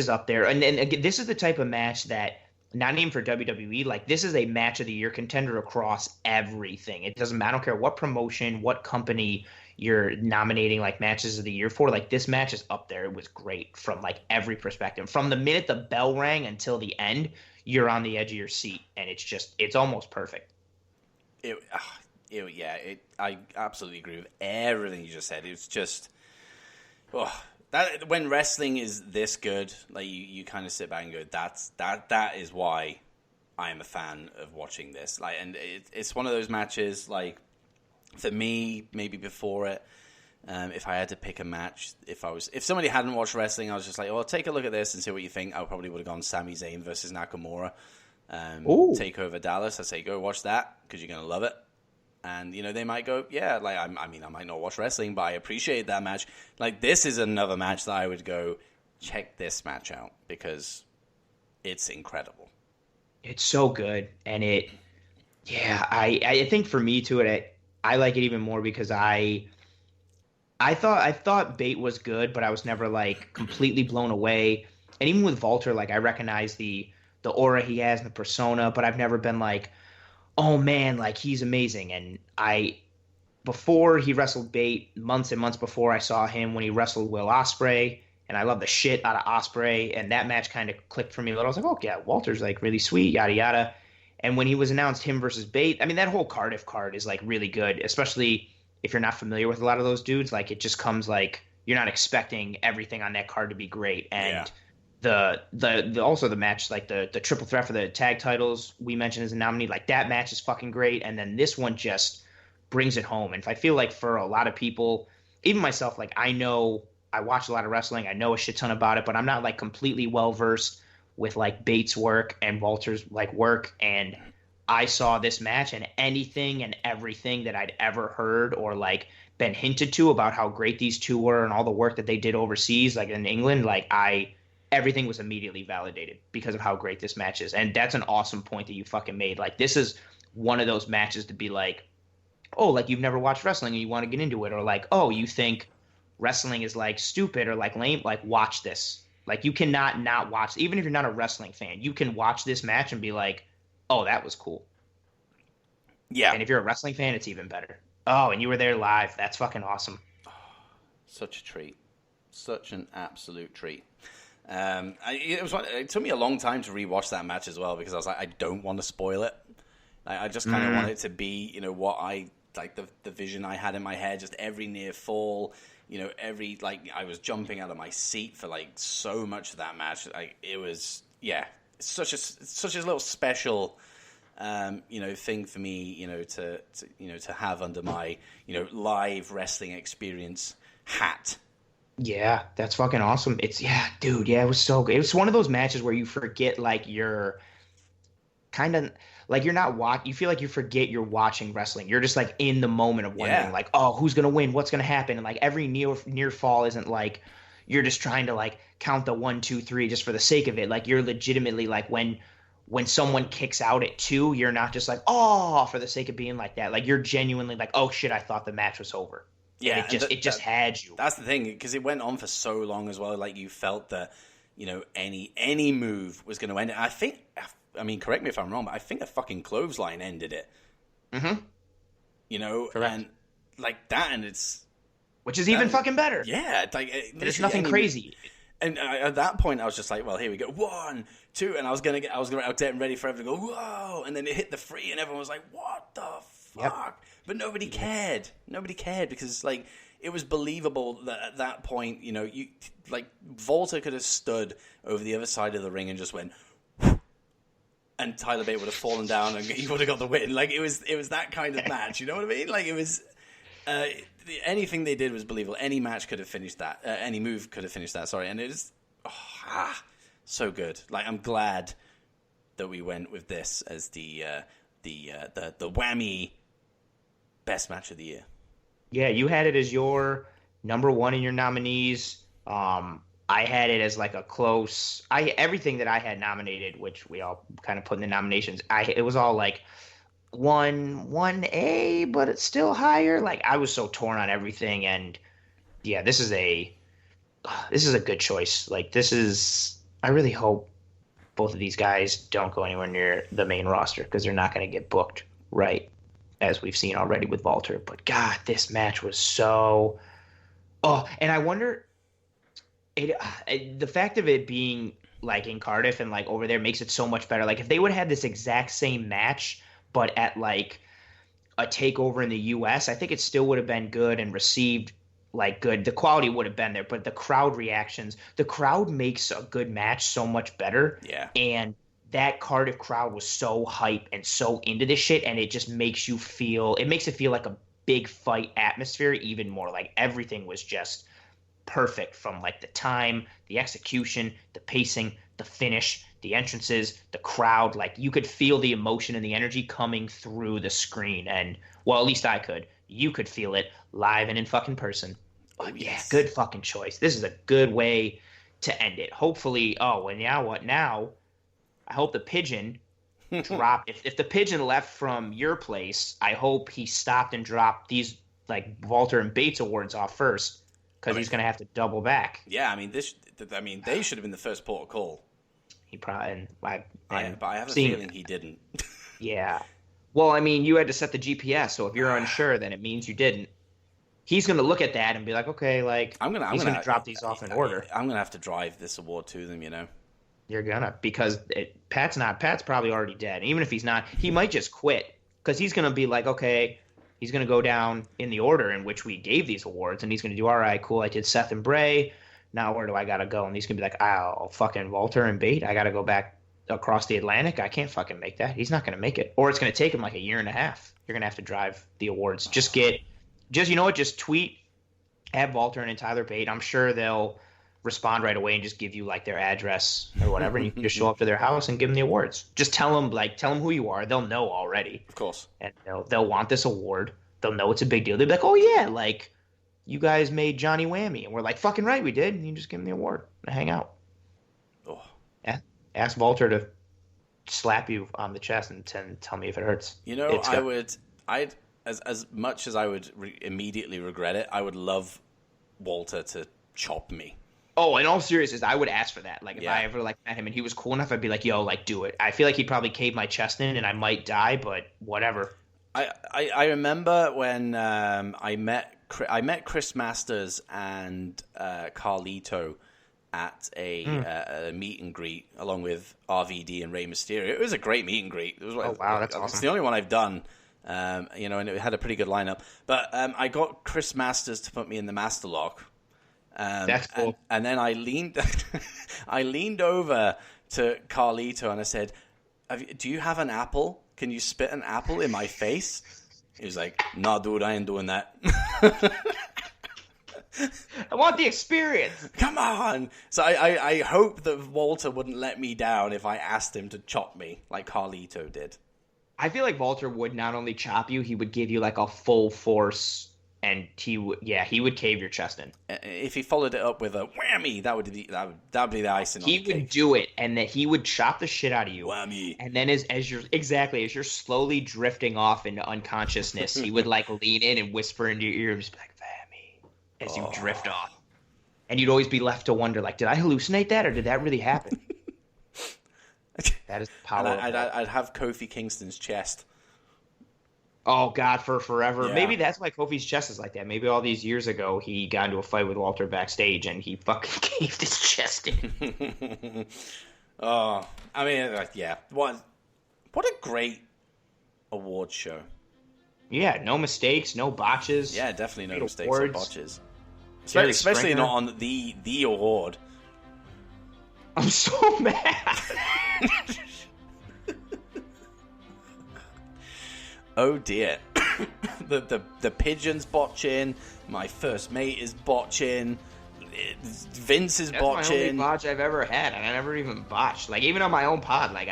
up there. And again, this is the type of match that not even for WWE, like this is a match of the year contender across everything. It doesn't matter. I don't care what promotion, what company you're nominating like matches of the year for. Like this match is up there. It was great from like every perspective. From the minute the bell rang until the end, you're on the edge of your seat, and it's almost perfect. I absolutely agree with everything you just said. It's just, that when wrestling is this good, like you kind of sit back and go, that is why I am a fan of watching this. Like, and it's one of those matches. Like for me, maybe before it, if I had to pick a match, if somebody hadn't watched wrestling, I was just like, oh, take a look at this and see what you think. I probably would have gone Sami Zayn versus Nakamura, Takeover Dallas. I say go watch that because you're gonna love it. And, they might go, yeah, like, I might not watch wrestling, but I appreciate that match. Like, this is another match that I would go, check this match out, because it's incredible. It's so good. And I think for me, too, I like it even more because I thought Bate was good, but I was never, like, completely blown away. And even with Walter, like, I recognize the aura he has and the persona, but I've never been like, oh man, like he's amazing. And before he wrestled Bate, months and months before, I saw him when he wrestled Will Ospreay, and I love the shit out of Ospreay, and that match kind of clicked for me a little. I was like, oh yeah, Walter's like really sweet, yada yada. And when he was announced him versus Bate, I mean that whole Cardiff card is like really good, especially if you're not familiar with a lot of those dudes. Like it just comes like you're not expecting everything on that card to be great. And the also the match, like the triple threat for the tag titles we mentioned as a nominee, like that match is fucking great. And then this one just brings it home. And I feel like for a lot of people, even myself, like I watch a lot of wrestling, I know a shit ton about it, but I'm not like completely well versed with like Bates' work and Walter's like work. And I saw this match, and anything and everything that I'd ever heard or like been hinted to about how great these two were and all the work that they did overseas, like in England, like everything was immediately validated because of how great this match is. And that's an awesome point that you fucking made. Like, this is one of those matches to be like, oh, like you've never watched wrestling and you want to get into it. Or like, oh, you think wrestling is like stupid or like lame. Like, watch this. Like, you cannot not watch. Even if you're not a wrestling fan, you can watch this match and be like, oh, that was cool. Yeah. And if you're a wrestling fan, it's even better. Oh, and you were there live. That's fucking awesome. Such a treat. Such an absolute treat. It took me a long time to rewatch that match as well, because I was like, I don't want to spoil it. I just kind of want it to be, what I like, the vision I had in my head, just every near fall, every, like, I was jumping out of my seat for like so much of that match. Like, it was, such a little special, thing for me, to have under my, live wrestling experience hat. Yeah, that's fucking awesome. It was so good. It was one of those matches where you forget, like, you're kind of, like, you're not you feel like you forget you're watching wrestling. You're just, like, in the moment of wondering, like, oh, who's going to win? What's going to happen? And, like, every near fall isn't, like, you're just trying to, like, count the 1, 2, 3 just for the sake of it. Like, you're legitimately, like, when someone kicks out at 2, you're not just like, oh, for the sake of being like that. Like, you're genuinely like, oh, shit, I thought the match was over. Yeah, it just had you. That's the thing, because it went on for so long as well. Like, you felt that, any move was going to end it. I mean, correct me if I'm wrong, but I think a fucking clothesline ended it. Mm-hmm. Correct. And like that, and which is even fucking better. Yeah, like it's nothing crazy. And at that point, I was just like, well, here we go, 1, 2, and I was getting ready for everyone to go, whoa, and then it hit the 3, and everyone was like, what the fuck? Yep. But nobody cared. Nobody cared, because like it was believable that at that point, you like Volta could have stood over the other side of the ring and just went, and Tyler Bate would have fallen down and he would have got the win. Like it was that kind of match. You know what I mean? Like it was anything they did was believable. Any match could have finished that. Any move could have finished that. Sorry, and it was so good. Like I'm glad that we went with this as the whammy best match of the year. Yeah, you had it as your number 1 in your nominees. I had it as like a close. Everything that I had nominated, which we all kind of put in the nominations, it was all like 1A, but it's still higher. Like I was so torn on everything, and yeah, this is a good choice. Like I really hope both of these guys don't go anywhere near the main roster, because they're not going to get booked right, as we've seen already with Walter. But God, this match was so. Oh, and I wonder. The fact of it being like in Cardiff and like over there makes it so much better. Like if they would have had this exact same match, but at like a takeover in the US, I think it still would have been good and received like good. The quality would have been there, but the crowd reactions, the crowd makes a good match so much better. Yeah. And that Cardiff crowd was so hype and so into this shit, and it just makes it feel like a big fight atmosphere even more. Like everything was just perfect, from like the time, the execution, the pacing, the finish, the entrances, the crowd. Like, you could feel the emotion and the energy coming through the screen. And, well, at least I could. You could feel it live and in fucking person. Oh, But, yes. yeah, good fucking choice. This is a good way to end it. Hopefully, and now what? Now, I hope the pigeon dropped. If the pigeon left from your place, I hope he stopped and dropped these, like, Walter and Bates awards off first, because he's going to have to double back. Yeah, I mean, they should have been the first port of call. He probably, but I have a feeling he didn't. Yeah. Well, I mean, you had to set the GPS, so if you're unsure, then it means you didn't. He's going to look at that and be like, okay, like, he's going to drop these off in order. I'm going to have to drive this award to them, you know? You're gonna, because Pat's probably already dead. Even if he's not, he might just quit, because he's going to be like, okay, he's going to go down in the order in which we gave these awards, and he's going to do, all right, cool, I did Seth and Bray, now where do I got to go? And he's going to be like, oh, fucking Walter and Bate, I got to go back across the Atlantic? I can't fucking make that. He's not going to make it. Or it's going to take him like a year and a half. You're going to have to drive the awards. Just you know what, just tweet at Walter and Tyler Bate. I'm sure they'll respond right away and just give you like their address or whatever, and you can just show up to their house and give them the awards. Just tell them who you are. They'll know already. Of course. And they'll want this award. They'll know it's a big deal. They'll be like, oh yeah, like, you guys made Johnny Whammy. And we're like, fucking right, we did. And you just give them the award and hang out. Oh. Yeah. Ask Walter to slap you on the chest and tell me if it hurts. You know, I'd as much as I would immediately regret it, I would love Walter to chop me. Oh, in all seriousness, I would ask for that. Like, if I ever like met him and he was cool enough, I'd be like, yo, like, do it. I feel like he'd probably cave my chest in and I might die, but whatever. I remember when I met Chris Masters and Carlito at a meet and greet along with RVD and Rey Mysterio. It was a great meet and greet. It was, oh wow, that's awesome. It's the only one I've done. And it had a pretty good lineup. But I got Chris Masters to put me in the Master Lock. That's cool. And then I leaned over to Carlito and I said, do you have an apple? Can you spit an apple in my face? He was like, nah, dude, I ain't doing that. I want the experience. Come on. So I hope that Walter wouldn't let me down if I asked him to chop me like Carlito did. I feel like Walter would not only chop you, he would give you like a full force, and he would cave your chest in. If he followed it up with a whammy, that would be the icing on the cake. He would do it, and that he would chop the shit out of you. Whammy. And then as you're slowly drifting off into unconsciousness, he would like lean in and whisper into your ear and just be like, whammy, as you drift off. And you'd always be left to wonder, like, did I hallucinate that, or did that really happen? That is the power. I'd have Kofi Kingston's chest. Oh, God, for forever. Yeah. Maybe that's why Kofi's chest is like that. Maybe all these years ago he got into a fight with Walter backstage and he fucking caved his chest in. Oh, I mean, yeah. What a great award show. Yeah, no mistakes, no botches. Yeah, definitely no mistakes or botches. Springer. Especially not on the award. I'm so mad. Oh dear. the pigeon's botching. My first mate is botching. Vince is botching. That's my only botch I've ever had, and I never even botched. Like, even on my own pod, like,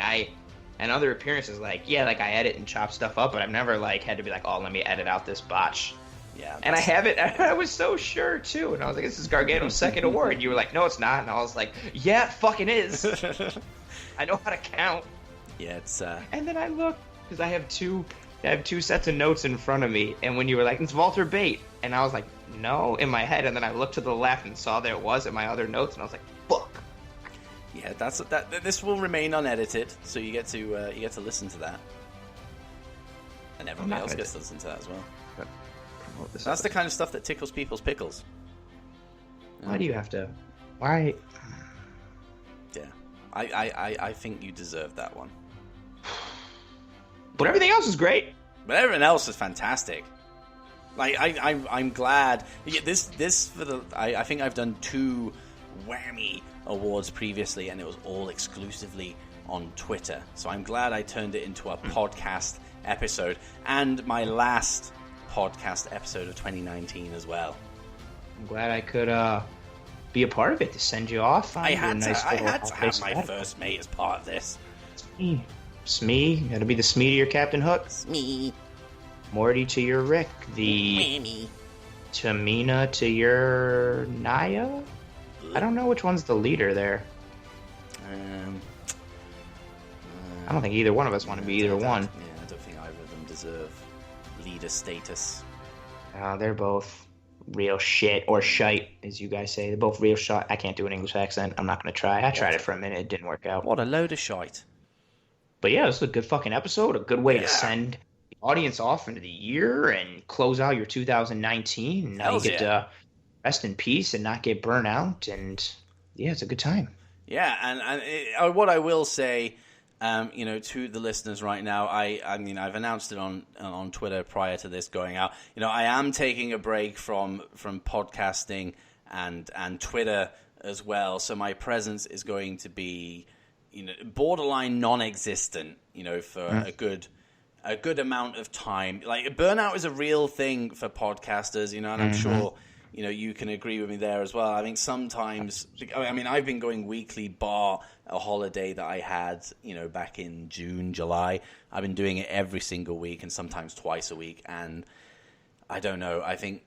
and other appearances, like, yeah, like, I edit and chop stuff up, but I've never, like, had to be like, oh, let me edit out this botch. Yeah. And I have it, and I was so sure, too. And I was like, this is Gargano's second award. And you were like, no, it's not. And I was like, yeah, it fucking is. I know how to count. Yeah, it's... And then I look, because I have two sets of notes in front of me, and when you were like, it's Walter Bate, and I was like, no, in my head, and then I looked to the left and saw there it was in my other notes, and I was like, fuck. Yeah, this will remain unedited, so you get to listen to that, and everybody else gets to listen to that as well. That's the kind of stuff that tickles people's pickles. Why do you have to? Why? Yeah, I think you deserve that one. But everything else is great. But everything else is fantastic. Like I'm glad. This for the. I think I've done 2 Whammy Awards previously, and it was all exclusively on Twitter. So I'm glad I turned it into a podcast episode, and my last podcast episode of 2019 as well. I'm glad I could be a part of it, to send you off. I had to have my first mate as part of this. Smee, gotta be the Smee to your Captain Hook. Smee. Morty to your Rick. The Whammy. Tamina to your Naya? I don't know which one's the leader there. I don't think either one of us want to be either one. Yeah, I don't think either of them deserve leader status. They're both real shit, or shite, as you guys say. They're both real shite. I can't do an English accent. I'm not going to try. I tried it for a minute. It didn't work out. What a load of shite. But yeah, this is a good fucking episode. A good way to send the audience off into the year and close out your 2019. Now you get to rest in peace and not get burnt out. And yeah, it's a good time. Yeah, and what I will say, to the listeners right now, I mean, I've announced it on Twitter prior to this going out. I am taking a break from podcasting and Twitter as well. So my presence is going to be, borderline non-existent, for a good amount of time. Like, burnout is a real thing for podcasters, and I'm sure, you can agree with me there as well. I think sometimes, I've been going weekly bar a holiday that I had, back in June, July. I've been doing it every single week and sometimes twice a week. And I don't know, I think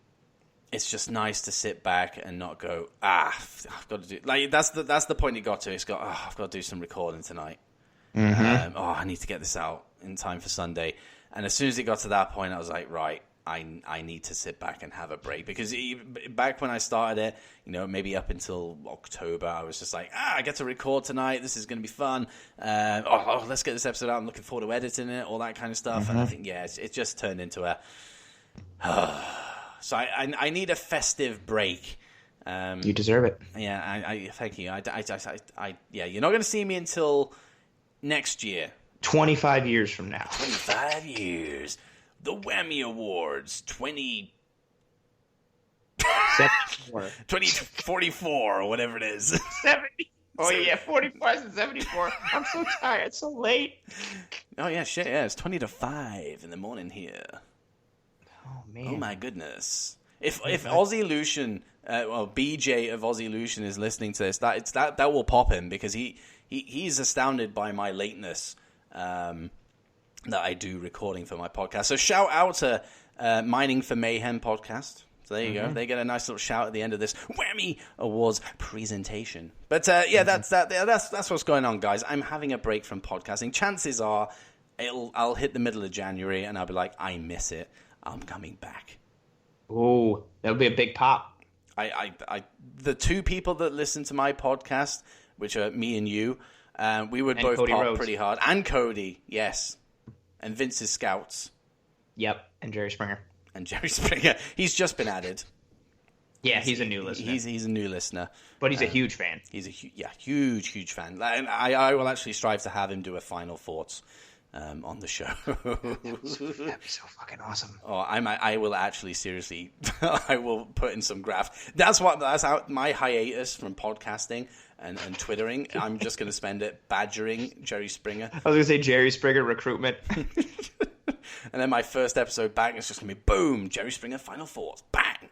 it's just nice to sit back and not go, I've got to do, like, that's the point it got to. It's got, I've got to do some recording tonight. I need to get this out in time for Sunday. And as soon as it got to that point, I was like, right, I need to sit back and have a break. Because back when I started it, maybe up until October, I was just like, I get to record tonight. This is going to be fun. Let's get this episode out. I'm looking forward to editing it, all that kind of stuff. And I think, it just turned into a... So I need a festive break. You deserve it. Yeah, I thank you. You're not going to see me until next year. 25 years from now. 25 years. The WHAMMY Awards 2044 or whatever it is. 70. Oh, yeah, 44 and 74. I'm so tired. It's so late. Oh, yeah, shit, yeah. It's 20 to 5 in the morning here. Oh, man. Oh, my goodness. If Aussie Lucian, BJ of Aussie Lucian is listening to this, that will pop him, because he's astounded by my lateness that I do recording for my podcast. So shout out to Mining for Mayhem podcast. So there you go. They get a nice little shout at the end of this WHAMMY Awards presentation. But that's what's going on, guys. I'm having a break from podcasting. Chances are I'll hit the middle of January and I'll be like, I miss it. I'm coming back. Oh, that'll be a big pop. The two people that listen to my podcast, which are me and you, we would both Cody pop Rhodes. pretty hard. And Cody, yes. And Vince's Scouts. Yep, and Jerry Springer. He's just been added. Yeah, he's a new listener. He's a new listener. But he's a huge fan. He's a huge fan. And I will actually strive to have him do a final thoughts on the show. That'd be so fucking awesome. Oh, I will actually seriously, I will put in some graphs. That's how my hiatus from podcasting and Twittering. I'm just going to spend it badgering Jerry Springer. I was going to say Jerry Springer recruitment. And then my first episode back, it's just going to be boom, Jerry Springer final thoughts, bang.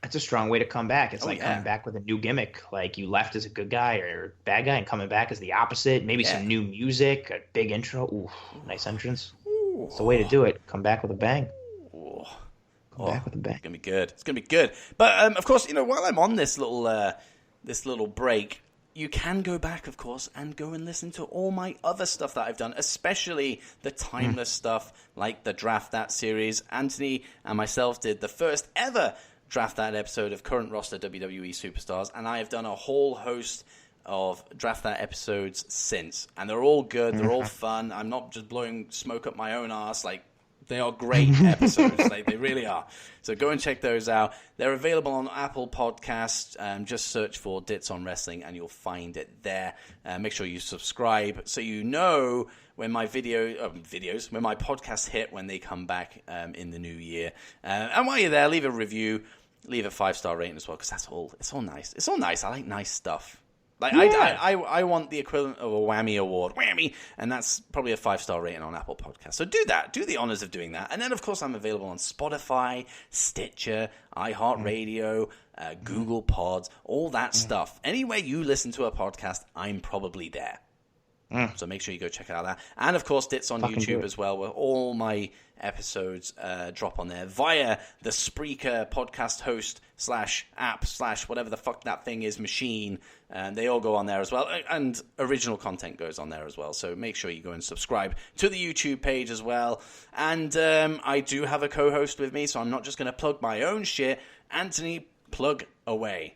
That's a strong way to come back. It's coming back with a new gimmick. Like, you left as a good guy or bad guy and coming back as the opposite. Maybe some new music, a big intro. Ooh, nice entrance. It's the way to do it. Come back with a bang. Come back with a bang. It's going to be good. But, of course, while I'm on this little break, you can go back, of course, and go and listen to all my other stuff that I've done, especially the timeless stuff like the Draft That series. Anthony and myself did the first ever Draft That episode of current roster WWE Superstars, and I have done a whole host of Draft That episodes since, and they're all good, they're all fun. I'm not just blowing smoke up my own ass. Like, they are great episodes. They really are. So go and check those out. They're available on Apple Podcasts. Just search for Dits on Wrestling and you'll find it there. Make sure you subscribe so you know when my when my podcasts hit, when they come back in the new year. And while you're there, leave a review, leave a 5-star rating as well, because it's all nice. It's all nice. I like nice stuff. Like, yeah. I want the equivalent of a Whammy Award. Whammy! And that's probably a 5-star rating on Apple Podcasts. So do that. Do the honors of doing that. And then, of course, I'm available on Spotify, Stitcher, iHeartRadio, Google Pods, all that stuff. Anywhere you listen to a podcast, I'm probably there. So make sure you go check out that. And, of course, Dits on YouTube as well, where all my episodes drop on there via the Spreaker podcast host /app/ whatever the fuck that thing is, machine. And they all go on there as well. And original content goes on there as well. So make sure you go and subscribe to the YouTube page as well. And I do have a co-host with me, so I'm not just going to plug my own shit. Anthony, plug away.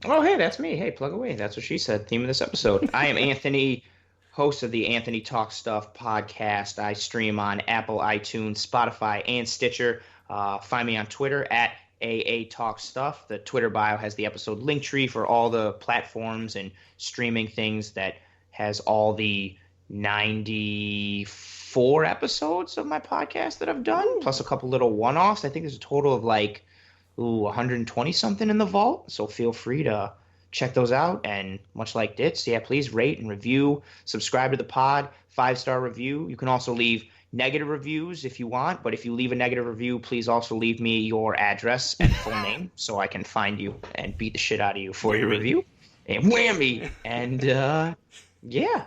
Oh, hey, that's me. Hey, plug away. That's what she said. Theme of this episode. I am Anthony, host of the Anthony Talk Stuff podcast. I stream on Apple, iTunes, Spotify, and Stitcher. Find me on Twitter at AA Talk Stuff. The Twitter bio has the episode link tree for all the platforms and streaming things that has all the 94 episodes of my podcast that I've done, plus a couple little one-offs. I think there's a total of 120 something in the vault. So feel free to check those out. And much like Dits, please rate and review, subscribe to the pod, 5-star review. You can also leave negative reviews if you want, but if you leave a negative review, please also leave me your address and full name so I can find you and beat the shit out of you for your review. And whammy! And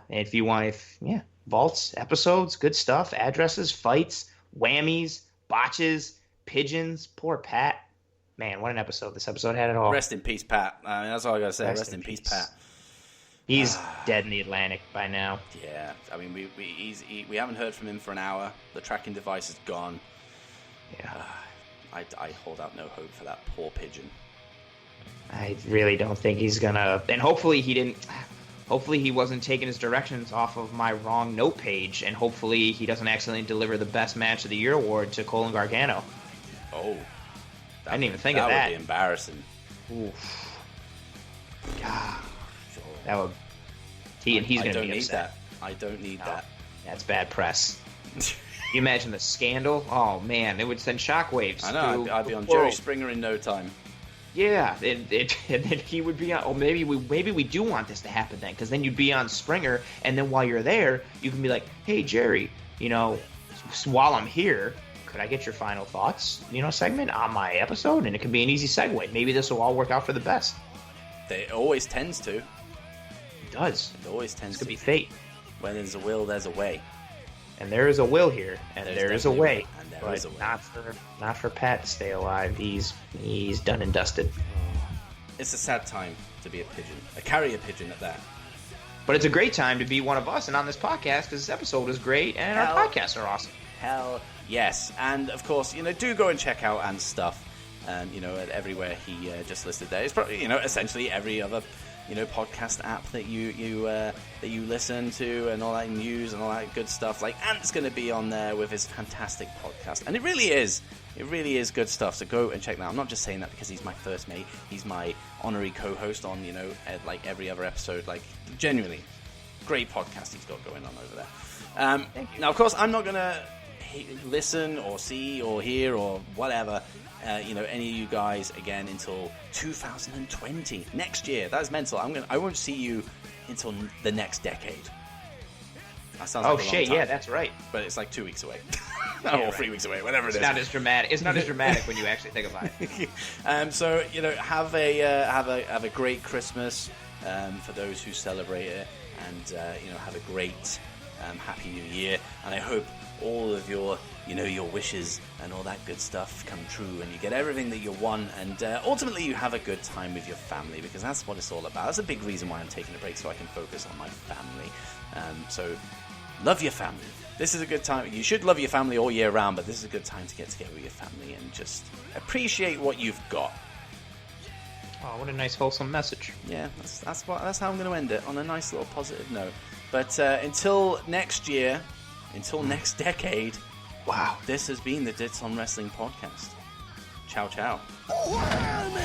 if you want, vaults, episodes, good stuff, addresses, fights, whammies, botches, pigeons, poor Pat. Man, what an episode. This episode had it all. Rest in peace, Pat. That's all I got to say. Rest in peace, Pat. He's dead in the Atlantic by now. Yeah, I mean, we haven't heard from him for an hour. The tracking device is gone. Yeah. I hold out no hope for that poor pigeon. I really don't think he's gonna. And hopefully he didn't. Hopefully he wasn't taking his directions off of my wrong note page, and hopefully he doesn't accidentally deliver the Best Match of the Year award to Colin Gargano. Oh, I didn't even think of that. That would be embarrassing. Oof. God. That would. He's going to be upset. I don't need that. That's bad press. You imagine the scandal? Oh man, it would send shockwaves. I know. I'd be on Jerry Springer in no time. Yeah, and then he would be on. Oh, maybe we do want this to happen then, because then you'd be on Springer, and then while you're there, you can be like, "Hey Jerry, while I'm here, could I get your final thoughts? Segment on my episode?" And it could be an easy segue. Maybe this will all work out for the best. It always tends to. It does. It always tends to be fate. When there's a will, there's a way. And there is a will here, and there is a way. And there is a way. Not for Pat to stay alive. He's done and dusted. It's a sad time to be a pigeon, a carrier pigeon at that. But it's a great time to be one of us and on this podcast, because this episode is great and our podcasts are awesome. Hell yes. And of course, do go and check out Ant's stuff. At everywhere he just listed there. It's probably essentially every other podcast app that you listen to, and all that news and all that good stuff. Like, Ant's going to be on there with his fantastic podcast, and it really is good stuff. So go and check that out. I'm not just saying that because he's my first mate. He's my honorary co-host on like every other episode. Like, genuinely great podcast he's got going on over there. Thank you. Now, of course, I'm not going to listen or see or hear or whatever any of you guys again until 2020, next year. That's mental. I won't see you until the next decade. That sounds like a long time. Yeah, that's right. But it's like 2 weeks away. Or 3 weeks away, whatever it is. It's not as dramatic. It's not as dramatic when you actually think about it. So have a great Christmas for those who celebrate it, and have a great Happy New Year. And I hope all of your wishes and all that good stuff come true, and you get everything that you want, and ultimately you have a good time with your family, because that's what it's all about. That's a big reason why I'm taking a break, so I can focus on my family. So love your family. This is a good time. You should love your family all year round, but this is a good time to get together with your family and just appreciate what you've got. Oh, what a nice wholesome message. Yeah, that's how I'm going to end it, on a nice little positive note. But until next year, until next decade, wow, this has been the Dits on Wrestling podcast. Ciao, ciao. Whammy!